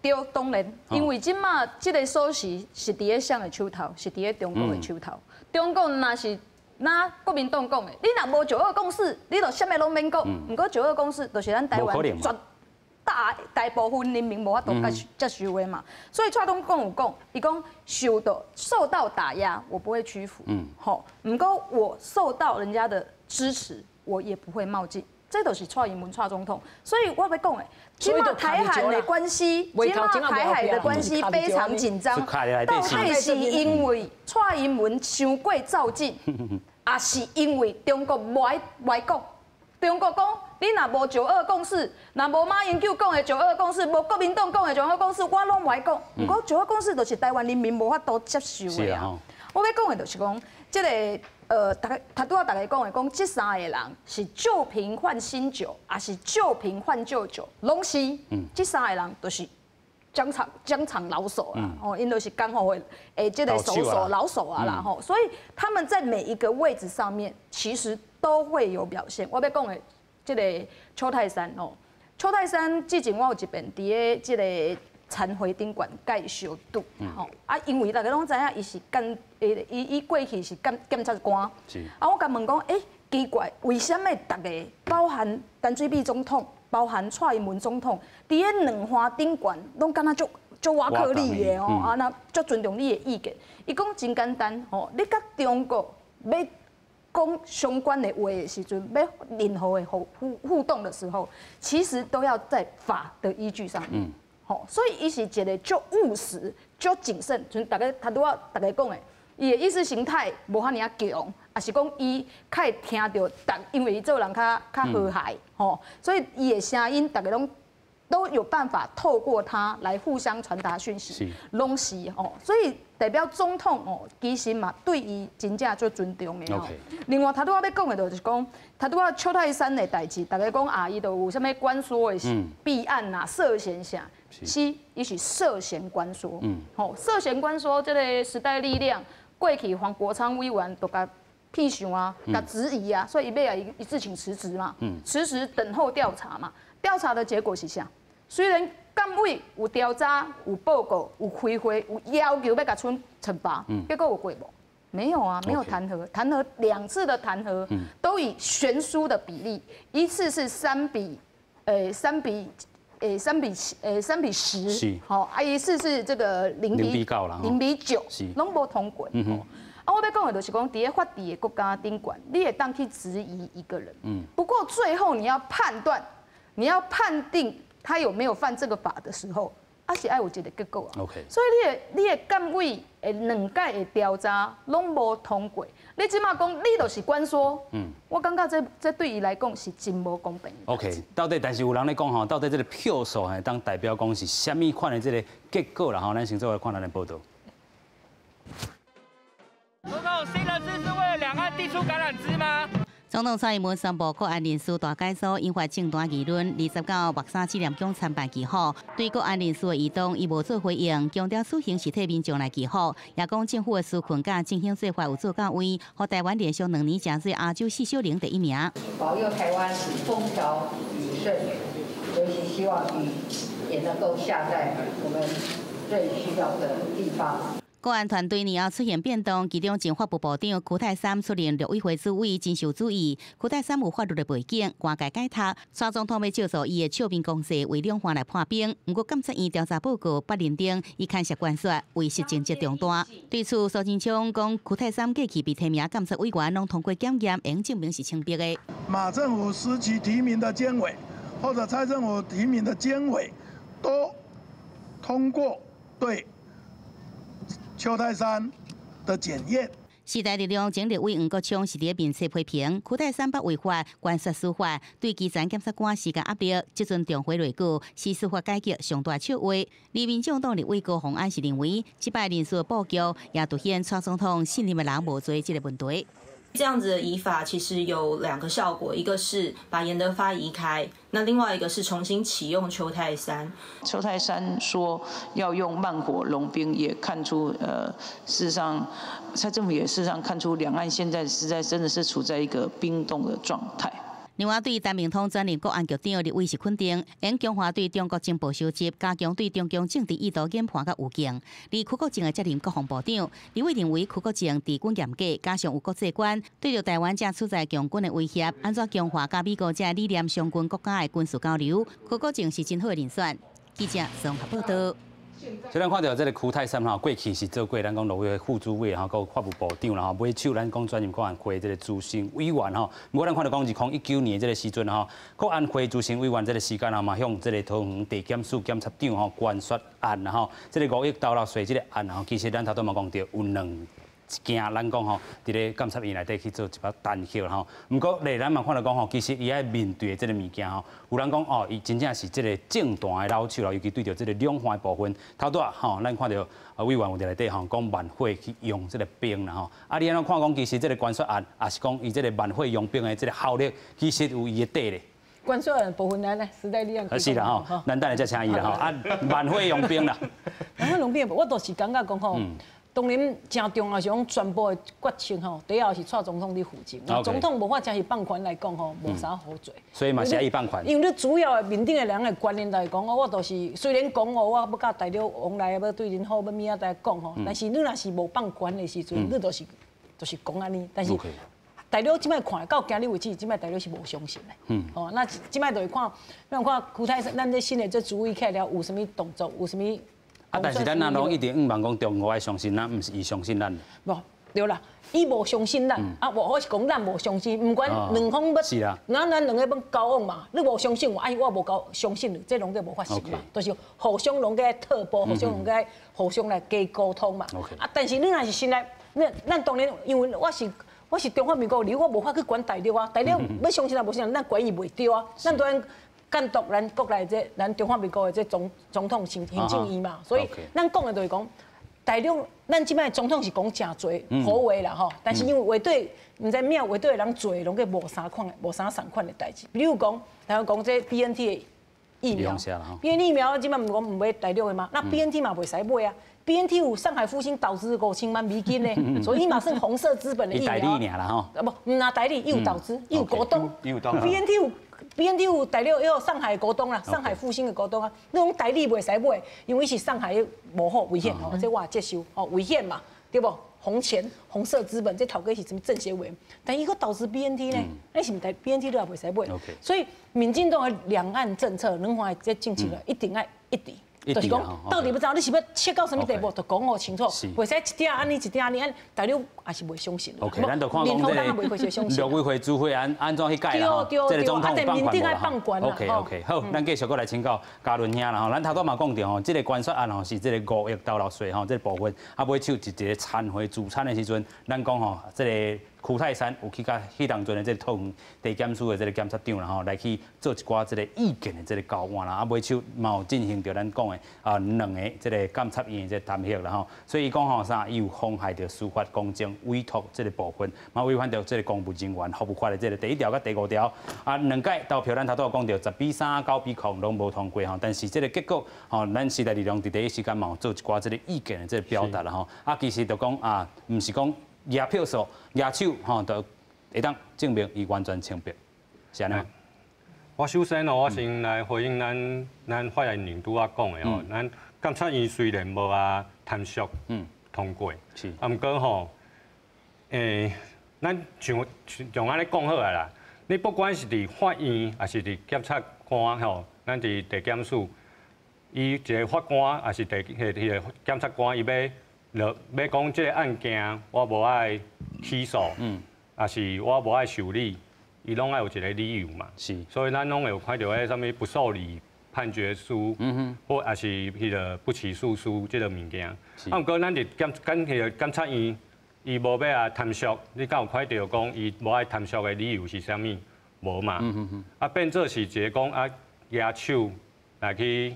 对，当然，因为即马即个锁匙是伫咧谁的手头，是伫咧中国的手头。中国若是国民党讲的，你若无9·2共识，你就啥物拢免讲。毋过9·2共识就是咱台湾绝大部分人民无法度接受的嘛。所以蔡总统有讲，伊讲受到打压，我不会屈服。吼，毋过我受到人家的支持，我也不会冒进。这都是蔡英文蔡总统，所以我要讲的，今嘛台海的关系，今嘛台海的关系非常紧张，到底是因为蔡英文伤过照进，还是因为中国歪讲？中国讲你若无9·2共识，若无马英九讲的9·2共识，无国民党讲的9·2共识，我拢歪讲。不过9·2共识就是台湾人民无法度接受的啊。我要讲的就是讲，这个。他拄仔大家讲的，讲这3个人是旧瓶换新酒，还是旧瓶换旧酒，拢是。这3个人都是疆场老手啦，因都是刚好会这个手老手啊啦吼，所以他们在每一个位置上面，其实都会有表现。我要讲的这个邱泰山哦，邱泰山之前我有一遍伫咧这个。参会顶管介小度，吼因为大家拢知影，伊是伊过去是检察官，我甲问讲，奇怪，为什么大家包含陈水扁总统，包含蔡英文总统，伫咧两花顶管拢敢若足瓦克你的吼，那足尊重你的意见。伊讲真简单，吼，你甲中国要讲相关的话的时阵，要任何的互动的时候，其实都要在法的依据上面。吼，所以伊是一个足务实、足谨慎，像大家讲的，伊的意识形态无遐尔啊强，也是讲伊较会听到因为伊做人较和谐，吼，所以伊的声音大家都有办法透过他来互相传达讯息，拢是哦，所以代表总统哦，其实嘛对伊真正最尊重的哦。另外，他拄仔要讲的就是讲，他拄仔邱泰山的代志，大家讲啊，伊都有啥物关说的弊案呐、涉嫌啥，是伊是涉嫌关说，吼，涉嫌关说这个时代力量过去黄国昌委员都甲批想啊，甲质疑啊，所以伊要来一致请辞职嘛，辞职等候调查嘛，调查的结果是啥？虽然监委有调查、有报告、有开会、有要求要甲惩罚，结果有过无？没有啊，没有弹劾。弹劾2次的弹劾都以悬殊的比例，一次是3比10，好，一次是这个0比9，拢无通过。啊，我要讲的就是讲，伫个法治的国家顶悬，你会当去质疑一个人。不过最后你要判断，你要判定。他有没有犯这个法的时候，是爱有一个结果啊。所以你的监委的2届的调查拢无通过，你即马讲你就是关说，我感觉这对伊来讲是真无公平。OK， 到底但是有人咧讲吼，到底这个票数还当代表讲是虾米款的这个结果啦？吼，咱先做来看咱的报道。报告，新人事是为了两岸递出橄榄枝吗？总统蔡英文宣布国安人事大改组，引发政坛议论。29目三纪念宫参办祈福，对国安人事的移动，伊无做回应，强调此行是替民众来祈福，也讲政府的纾困甲振兴做法有做到位，和台湾连续2年加入亚洲4小龙第1名。保佑台湾风调雨顺，尤其希望雨也能够下在我们最需要的地方。国安团队年后出现变动，其中前法务部长邱泰三出任陆委会主委，真受注意。邱泰三有法律的背景，官界改读，蔡总统要借助伊的俏面攻势为两方来破冰。不过监察院调查报告不认定，伊牵涉关税，违失情节重大。对此，苏贞昌讲，邱泰三过去被提名监察委员，拢通过检验，应证明是清白的。马政府时期提名的监委，或者蔡政府提名的监委，都通过对邱泰三的检验。时代力量前立委黄国昌是伫面册批评，邱泰三不违法，关税司法，对基层检察官施加压力。即阵重回内阁，是司法改革上大笑话。立民众党立委高虹安是认为，即摆人事布局也凸显蔡总统信任的人无多这个问题。这样子的移法其实有2个效果，一个是把严德发移开，那另外一个是重新启用邱泰三。邱泰三说要用慢火融冰，也看出事实上蔡政府也事实上看出两岸现在实在真的是处在一个冰冻的状态。另外，对陈明通转任国安局长立委是肯定，因中华对中国情报收集，加强对中共政治意图研判甲有劲。而邱国正的接任国防部长，立委认为邱国正治军严格，加上有国际观，对着台湾正处在强军的威胁，安怎强化甲美国这理念相关国家的军事交流，邱国正是真好的人选。记者综合报道。所以咱看到这个邱泰三吼，过去是做过咱讲陆委会副主委，然后有法务部长，然后买手咱讲专任国安会这个执行委员吼。不过咱看到讲2019年这个时阵吼，国安会执行委员这个时间嘛，向这个桃园地检署检察长吼关说案，然后这个5亿dollar税这个案，然后其实咱头都嘛讲到有2件，咱讲吼，伫咧监察院内底去做一把单票吼。不过咧，咱嘛看到讲吼，其实伊爱面对的这个物件吼，有人讲哦，伊真正是这个政坛的老手啦，尤其对着这个两岸部分，头拄啊吼，咱看到委员有伫内底吼，讲万会去用这个兵啦吼。啊，你安怎看讲，其实这个关税案，也是讲伊这个万会用兵的这个效力，其实有伊的底咧。关税案部分来时代力量。是啦吼，咱等下再请伊啦吼。啊，万会用兵啦。万会用兵，我倒是感觉讲吼。当然，真重要是讲全部的决策吼，第一是蔡总统伫负责，总统无法真是放权来讲吼，无啥好做。所以嘛，是伊放权。因为你主要的面顶的人的观念来讲我倒是虽然讲我要甲大陆往来要对人好，要明仔载讲吼，但是你若是无放权的时阵，你就是讲安尼，但是。大陆即摆看到今日为止，即摆大陆是无相信的。哦，那即摆就会看，咱看邱泰三，咱这新的这主委起来了，有啥物动作，有啥物。啊，但是咱若拢一定毋茫讲中国爱相信咱，毋是伊相信咱。无，对啦。伊无相信咱，我是讲咱无相信，不管两方要，咱两个要交往嘛，你无相信我，我无相信你，这拢个无发生嘛，就是互相拢个退步，互相拢个互相来加沟通嘛。但是你若是先来，咱当然因为我是中华民国，我无法去管大陆啊，大陆要相信啊，无相信，咱管伊袂着啊，咱当然监督咱国内咱中华民国的这总统行政院嘛，所以咱讲的就是讲。大陆，咱即摆总统是讲真侪好话啦吼，但是因为话对，毋知咩话对的人做，拢个无啥同款的代志。比如讲，台湾讲这 BNT 的疫苗，BNT 疫苗即摆毋讲毋买大陆的嘛，那 BNT 嘛袂使买啊。BNT 有上海复兴导资5000万美金呢，所以嘛算红色资本的疫苗。代理尔啦吼，毋拿代理，伊有导资，伊有股东。BNT 有大陆也有上海股东啦，上海复兴的股东啊，那种代理袂使买，因为是上海无好危险哦，这我也接受哦，危险嘛，对不？红钱、红色资本，这头家是什么政协委员，但伊个导致 BNT 呢，那是毋代 BNT 都也袂使买，所以民进党的两岸政策，两岸这进行了一定爱一致。就是讲，到底不知道你是要切到什么地步，就讲好清楚，袂使一点安尼一点安尼，大陆也是袂相信。OK， 咱就看讲这个陆委会主会安怎去改啦？这个总统放权无啦。OK， 好，咱继续过来请教嘉伦兄啦吼。咱头拄嘛讲到吼，这个关税案吼是这个5亿$税吼，这个部分啊买手一个餐会主餐的时阵，咱讲吼这个。区泰山有去甲迄当阵的这个桃园地检署的这个检察长啦吼，来去做一寡这个意见的这个交换啦，啊，尾手嘛有进行着咱讲的2个这个监察院的这个谈协啦吼，所以伊讲吼啥，伊有妨害着司法公正委托这个部分，嘛违反着这个公务人员服务法的这个第1条甲第5条，啊，2届投票咱头拄讲着10比3、9比0拢无通过吼，但是这个结果吼，咱时代力量伫第一时间嘛有做一寡这个意见的这个表达啦吼，啊，其实就讲啊，毋是讲。举票数、举手吼，就会当证明伊完全清白，是安尼。我首先哦，我先来回应咱发言人拄仔讲的吼，咱监察院虽然无探索通过，啊，毋过吼，咱像安尼讲好啊啦，你不管是伫法院还是伫检察官吼，咱伫地检署，伊一个法官还是迄个检察官，伊要讲这个案件，我无爱起诉，也是我无爱受理，伊拢爱有一个理由嘛。是，所以咱拢会有看到迄什么不受理判决书，或也是迄个不起诉书这个物件。啊，毋过咱伫检察院，伊无要探索，你敢有看到讲伊无爱探索的理由是啥物？无嘛。啊，变做是一个讲啊，举手来去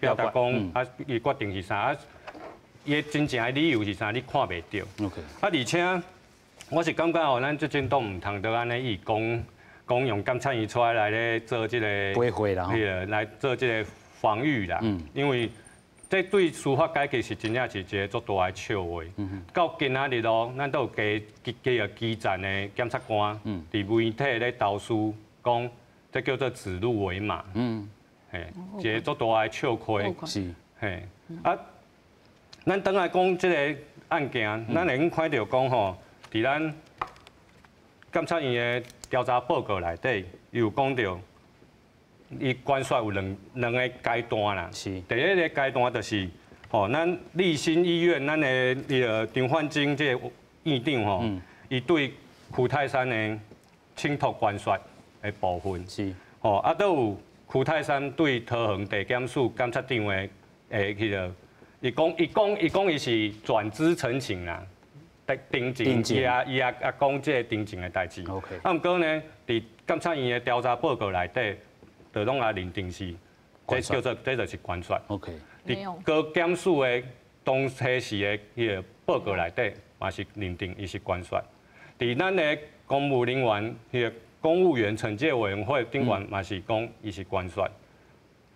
表达讲啊，伊决定是啥啊？伊真正的理由是啥？你看袂到。啊，而且我是感觉哦，咱这政党唔通得安尼伊讲用监察院出来咧做这个规划啦，来做这个防御啦。因为这对司法改革是真正是一个足大的笑话。到今仔日咯，咱都有加基站的检察官伫媒体咧投诉讲，这叫做指鹿为马。一个足大的笑亏。是。啊。咱等来讲这个案件，咱会用看到讲吼，伫咱监察院的调查报告内底，有讲到，伊关税有两个阶段啦。是。第一个阶段就是吼，咱立新医院咱的迄个张焕晶这个院长吼，伊对区泰山的请托关税的部分。是。吼，啊，都有区泰山对桃园地检署监察长的迄个。伊讲伊是转资陈情啦，定情，伊也讲这个定情的代志。啊，毋过呢，伫监察院的调查报告内底，就拢也认定是，这就是关税。伫高检署的当初时的迄个报告内底，嘛是认定伊是关税。伫咱的公务人员迄个公务员惩戒委员会顶员嘛是讲伊是关税。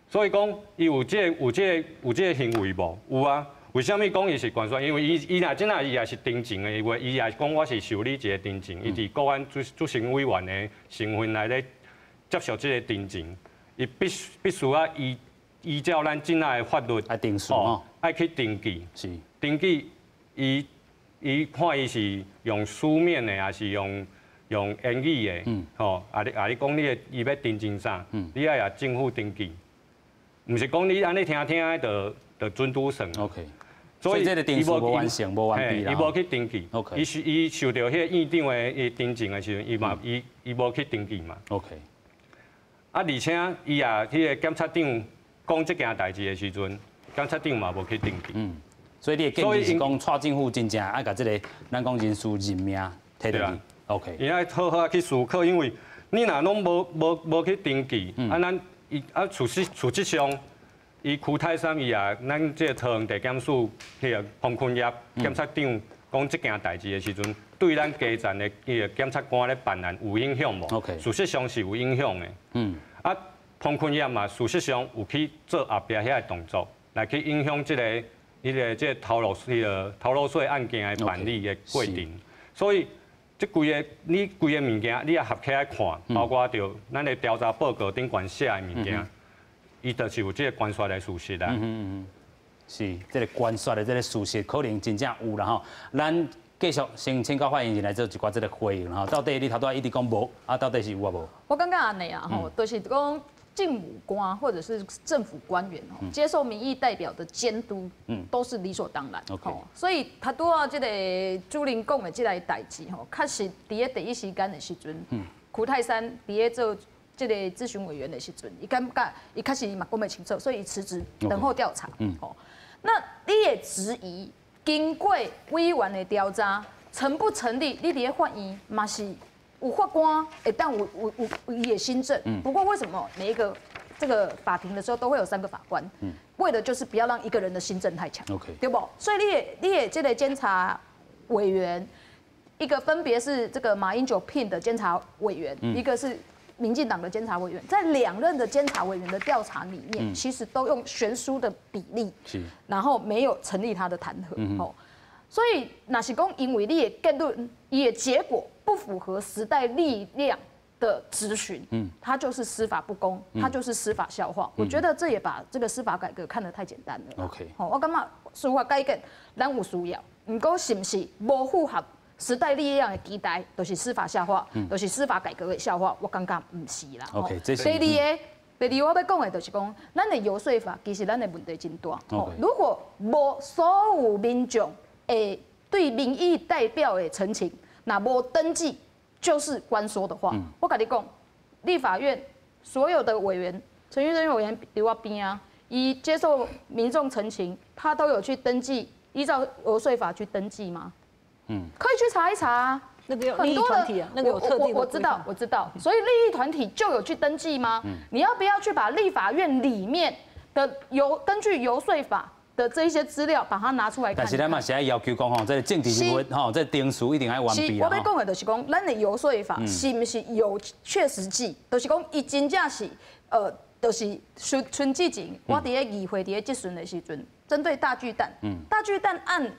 所以讲，伊有这个行为无？有啊。为什么讲伊是关税？因为伊若真啊，伊也是定情的话，伊也是讲我是受理一个定情，伊伫国安主审委员的身份来咧接受这个定情，伊必须啊依照咱真啊的法律来定数哦，爱去登记。是。登记伊看伊是用书面的，还是用言语的？吼，你讲伊要定情啥？你要政府登记。毋是讲你安尼听就准拄算。OK。所以这个定数无完成、无完毕啦。伊无去登记。OK。伊受到迄个院长的订正的时阵，伊无去登记嘛。OK。而且伊也迄个检察长讲这件代志的时阵，检察长嘛无去登记。所以你的建议是讲，蔡政府真正爱甲这个咱讲人事任命摕落去。OK。伊爱好好去思考，因为你若拢无去登记，咱事实上。伊区泰山伊也，咱这个桃园地检署迄个彭坤业检察长讲这件代志的时阵，对咱基层的迄个检察官咧办案有影响无 ？OK， 事实上是有影响的。啊，彭坤业嘛，事实上有去做后壁遐个动作，来去影响这个逃漏税案件的办理的过程。所以，这规个物件，你也合起来看，包括着咱的调查报告顶悬写的物件。伊就是有这个关刷的事实啦。是，这个关刷的这个事实可能真正有啦吼。咱继续先请教发言人来做一寡这个回应吼。到底你头拄一直讲无，啊到底是有啊无？我感觉安尼啊吼，就是讲政务官或者是政府官员吼，接受民意代表的监督，都是理所当然。吼，所以他拄啊这个朱玲讲的这个代志吼，确实伫咧第一时间的时阵，苦泰山伫咧做。这个咨询委员的时阵，伊感觉伊开始嘛讲袂清楚，所以伊辞职等候调查。那你也质疑，经过委员的调查，成不成立？你伫咧法院嘛是有法官会当有伊的新政。不过为什么每一个这个法庭的时候都会有3个法官？为的就是不要让一个人的新政太强，对不？所以你也这个监察委员，一个分别是这个马英九聘的监察委员，一个是。民进党的监察委员在2任的监察委员的调查里面，其实都用悬殊的比例，然后没有成立他的弹劾。所以那是讲，因为你的结论，也结果不符合时代力量的质询，它就是司法不公，它就是司法笑话。我觉得这也把这个司法改革看得太简单了。OK， 我感觉司法改革咱有需要，不过是不是无符合？时代力量的期待，就是司法笑话，就是司法改革的笑话。我感觉唔是啦。OK， 第二我要讲的就是讲，咱的游说法其实咱的问题真大。如果无所有民众诶对民意代表的陈情，那无登记就是关说的话，我跟你讲，立法院所有的委员，陈玉珍委员伫我边啊，伊接受民众陈情，他都有去登记，依照游说法去登记吗？可以去查一查啊。那个有利益团体啊，那个有特定的我知道，所以利益团体就有去登记吗？你要不要去把立法院里面的根据游说法的这一些资料，把它拿出来看？但是咱嘛是爱要求讲吼，这个政治人物吼，这定数一定要完备啦。我要讲的就是讲，咱的游说法是不是有确实记？就是讲，伊真正是就是春之前，我伫咧议会伫咧质询的时阵。针对大巨蛋，大巨蛋案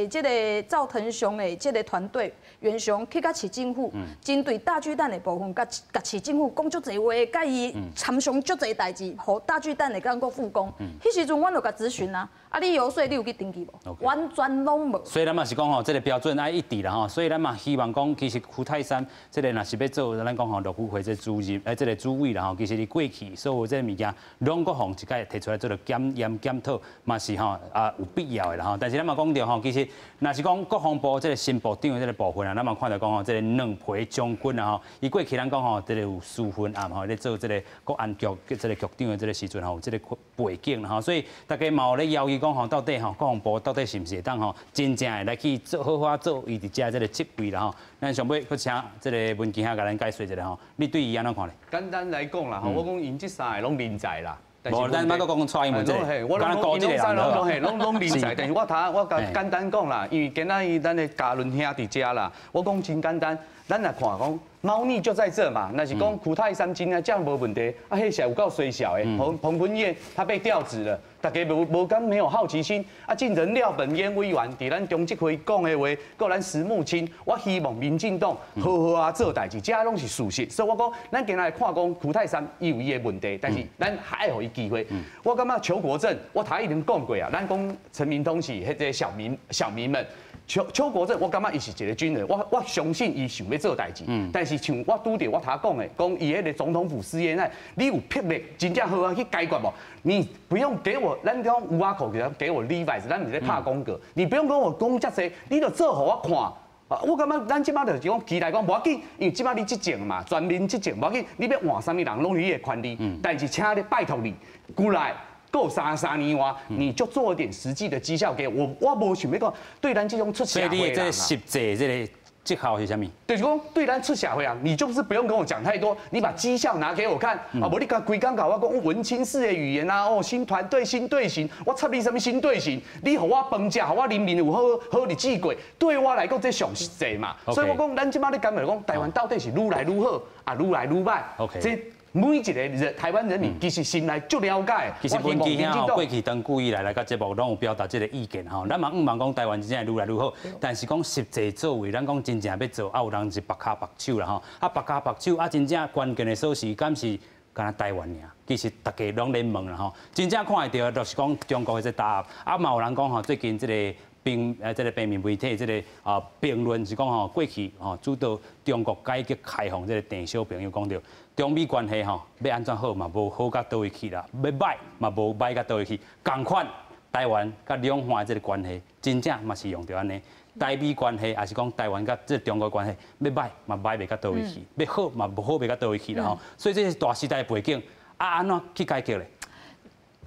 这个赵腾雄的这个团队袁雄去甲市政府，针对大巨蛋的部分，甲市政府讲足侪话，甲伊参详足侪代志，互大巨蛋的感觉复工。迄时阵阮就甲咨询啊，你游说你有去登记无？完全拢无。所以咱嘛是讲吼，这个标准爱一致啦吼，所以咱嘛希望讲，其实区泰山这个若是要做，咱讲吼，陆委会这主任这个主委啦吼，其实你过去所有这个物件，拢各方一概提出来做了检讨，嘛是。有必要的啦吼，但是咱嘛讲到吼，其实若是讲国防部这个新部长的这个部分啊，咱嘛看到讲吼，这个两批将军啊吼，伊过去咱讲吼，这个有私分案吼，咧做这个国安局这个局长的这个时阵吼，这个背景啦吼，所以大家嘛有咧要求讲吼，到底吼国防部到底是不是会当吼真正的来去做好好做伊伫遮这个职位啦吼？咱上尾去请这个文琪兄甲咱解说一下吼，你对伊安怎看咧？简单来讲啦吼，我讲因这3个拢人才啦。无，咱莫搁讲蔡英文这个，我讲高这个人拢人才，但是我简单讲啦，因为今仔日咱的嘉伦兄伫遮啦，我讲真简单，咱来看讲猫腻就在这嘛，那是讲苦泰山真啊，这样无问题，啊，迄时有够衰小的，彭文燕他被调职了，大家无敢没有好奇心，啊，进人料本烟委员伫咱中执会讲的话，搁咱石木清，我希望民进党好好啊做代志，这拢是事实，所以我讲，咱今来看讲苦泰山伊有伊的问题，但是咱还爱互伊机会。我感觉邱国正，我他已经讲过啊，咱讲陈明通是迄个小民们。邱国正，我感觉伊是一个军人，我相信伊想要做代志。但是像我拄着我头讲的，讲伊迄个总统府试验那，你有魄力，真正好啊去解决无？你不用给我，咱讲有啊口给我 levi's， 咱是咧拍广告，你不用跟我讲遮济，你就做互我看。啊，我感觉咱即摆就是讲期待讲无要紧，因为即摆你执政嘛，全民执政无要紧，你要换啥物人拢是你的权利。但是请你拜托你，过来。够3年哇，你就做一点实际的绩效给我。我无想要讲对咱这种出社会人。所以你这实际这个绩效是啥物？就是讲对咱出社会人，你就是不用跟我讲太多，你把绩效拿给我看。啊，无你讲规工搞我讲文青式的语言啊，哦，新团队、新队形，我插你什么新队形？你互我饭食，互我人民有好日子过，对我来讲这上实际嘛。所以我讲咱即摆咧感觉讲台湾到底是愈来愈好啊，愈来愈歹。这每一个人台湾人民其实心内足了解。其实阮基兄过去长久以来来到节目，拢有表达这个意见吼。咱嘛唔茫讲台湾真正愈来愈好，但是讲实际作为，咱讲真正要做，啊有人是白卡白手啦吼，啊白卡白手，啊真正关键的锁匙敢是敢若台湾尔。其实大家拢咧问啦吼，真正看会到就是讲中国的这答案。啊嘛有人讲吼，最近这个这个平面媒体这个评论是讲吼，过去吼主导中国改革开放这个邓小平有讲到。中美关系吼，要安怎好嘛，无好到倒位去啦；要歹嘛，无歹到倒位去。同款，台湾甲两岸这个关系，真正嘛是用着安尼。台美关系，也是讲台湾甲这中国关系，要歹嘛歹袂到倒位去，要好嘛无好袂到倒位去啦吼。所以这是大时代背景，安怎去解决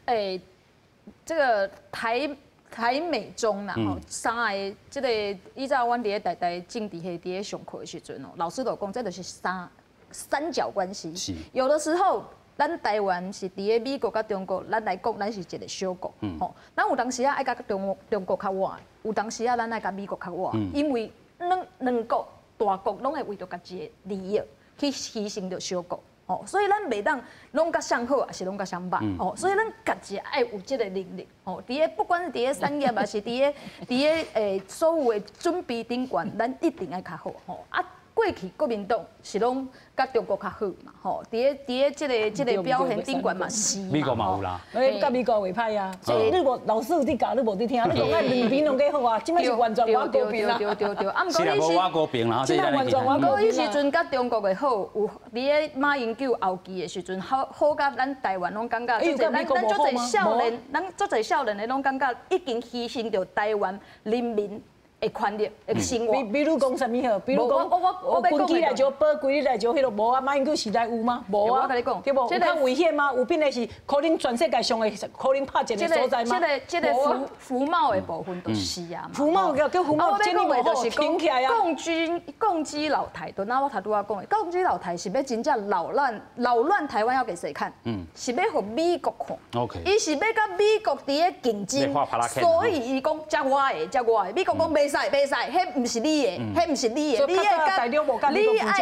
咧？这个台美中啦，吼，三个这个依照阮伫咧台政治系伫咧上课的时阵哦，老师都讲这就是三角关系，有的时候，咱台湾是伫咧美国甲中国，咱来讲，咱是一个小国，吼。咱有当时啊爱甲中国较晚，有当时啊咱爱甲美国较晚，因为两国大国拢会为着家己的利益去牺牲着小国，哦。所以咱袂当拢甲上好，也是拢甲上歹，哦。所以咱家己爱有这个能力，哦。伫咧不管是伫咧产业，还是伫咧所有的准备顶悬，咱一定爱较好，吼啊。过去国民党是拢甲中国较好嘛，吼，伫咧这个表现顶悬嘛是嘛，美国嘛有啦，甲美国袂歹啊，你无老师有伫教，你无伫听，你讲咱两边拢计好啊，即摆是完全我高平啦，对，啊，是啦，无我高平啦，即摆完全我高平。迄时阵甲中国的好，有伫咧马英九后期的时阵，好甲咱台湾拢感觉，咱足侪少年，咱足侪少年的拢感觉已经牺牲着台湾人民。的权利、的生活。比如讲啥物好？比如讲，我军机来招保，规日来招，迄个无啊？马英九时代有吗？无啊。我跟你讲，对无？有较危险吗？有变的是可能全世界上的可能拍战的所在吗？这个服贸的部分都是啊。服贸叫服贸，真理就是挺起来啊。共机老台，就那我头拄仔讲的，共机老台是要真正扰乱台湾要给谁看？是要互美国看。OK。伊是要甲美国伫咧竞争，所以伊讲遮我的，美国讲袂。袂使，迄唔是你的，迄唔是你的，你爱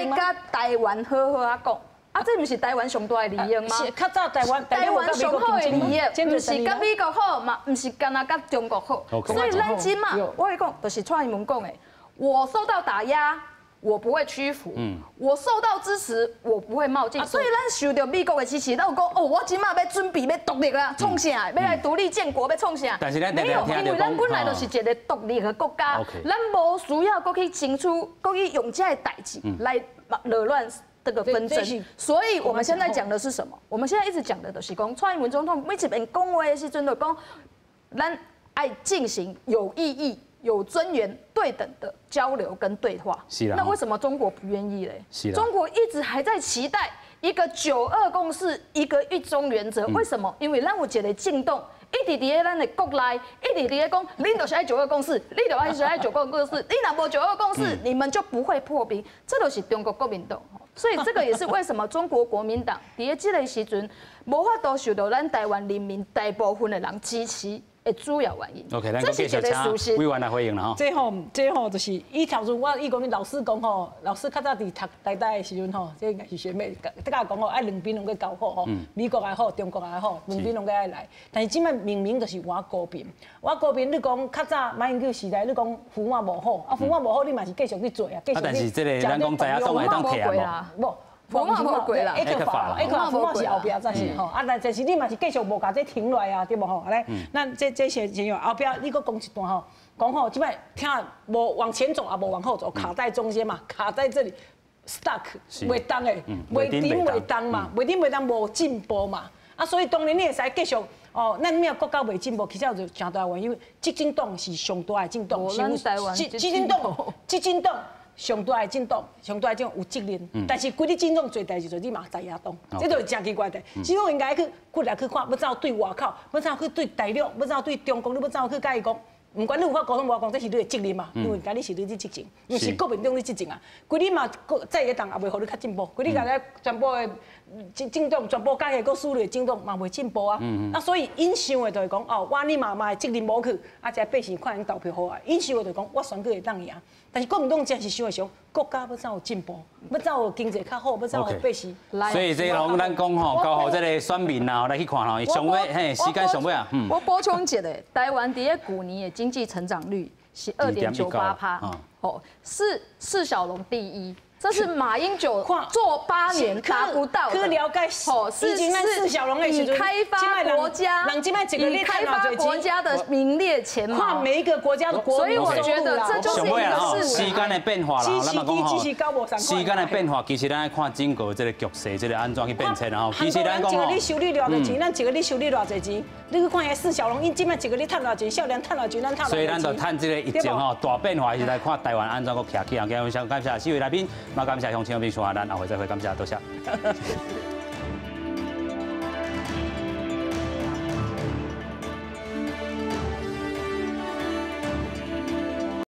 甲台湾好好啊讲，啊，这唔是台湾上大的利益吗？较早台湾上好的利益，唔是甲美国好嘛，唔是干那甲中国好，所以咱今嘛，我跟你讲，就是蔡英文讲的，我受到打压。我不会屈服，我受到支持，我不会冒进。所以咱受到美国的支持，咱有讲哦，我今嘛要准备要独立啊，创啥？要来独立建国，要创啥？但是咱没有，因为咱本来就是一个独立的国家，咱无需要过去争取，过去用这代志来惹乱这个纷争。所以我们现在讲的是什么？我们现在一直讲的都是讲蔡英文总统每一遍讲话的时阵，就讲咱爱进行有意义。有尊严、对等的交流跟对话，那为什么中国不愿意嘞？中国一直还在期待一个9·2共识、一个1中原则。为什么？因为咱有一个进动，一直伫咧咱的国内，一直伫咧讲，恁就是爱9·2共识，你就爱是爱9·2共识，你若无9·2共识，你们就不会破冰。这都是中国国民党，所以这个也是为什么中国国民党伫咧这个时阵，无法度受到咱台湾人民大部分的人支持。的主要原因。OK， 咱继续请委员来回应啦吼。这吼就是伊头先我伊讲老师讲吼，老师较早伫读台大的时阵吼，这是学妹得甲讲吼，爱两边拢去交好吼，美国也好，中国也好，两边拢去爱来。但是即摆明明就是我高边，你讲较早马英九时代，你讲服贸无好，啊服贸无好，你嘛是继续去做啊，继续去。但是这个咱讲知影总会当摕啊无。福茂无过啦，A 克法福茂是后壁才是吼，啊，但是你嘛是继续无甲这停落来啊，对无吼？来，咱这些情况后壁你搁讲一段吼，讲吼，即摆听无往前走啊，无往后走，卡在中间嘛，卡在这里 stuck 袂当诶，袂顶袂当嘛，袂顶袂当无进步嘛，啊，所以当然你会使继续。哦，咱咩国家袂进步，其实就真大原因，执政党是上大的政党，执政党上大的政党，上大的政党有责任，但是规日政党做代志，做你嘛在野党，这都是真奇怪的。政党应该去来去看，要怎对外口，要怎去对大陆，要怎对中国，你要怎去甲伊讲。唔管你有法沟通无讲，这是你的责任嘛，因为家你是你的执政，唔是国民党的执政啊。规日嘛，在野党也袂互你较进步，规日大家全部的政党全部改个，搁输入的政党嘛袂进步啊。啊，所以因想的就是讲，哦，我你妈妈的责任无去，啊，这百姓看因投票好啊。因想的就是讲，我选举会当赢，但是国民党真是想的想，国家要怎有进步，要怎有经济较好，要怎有百姓。所以这拢咱讲吼，交互这个选民啊来去看吼，上尾嘿时间上尾啊。我补充一下，台湾伫个去年的经济成长率是2.98%，哦，是释小龙第一。这是马英九做8年达不到的。去了解，哦，是以开发国家，以开发国家的名列前茅。看每一个国家的国，所以我觉得这就是一个事实。时间的变化啦，咱嘛讲吼，时间的变化，其实咱爱看整个这个局势，这个安怎去变迁然后，其实咱讲吼，一个你收你偌多钱，咱一个你收你偌济钱，你去看遐释小龙，因即摆一个你趁偌钱，少年趁偌钱，咱趁偌钱。所以咱就趁这个疫情吼大变化，是来看台湾安怎个徛起啊。今日非常感谢4位来宾。嘛，感谢乡亲的秘书啊，咱后回再会，感谢多谢。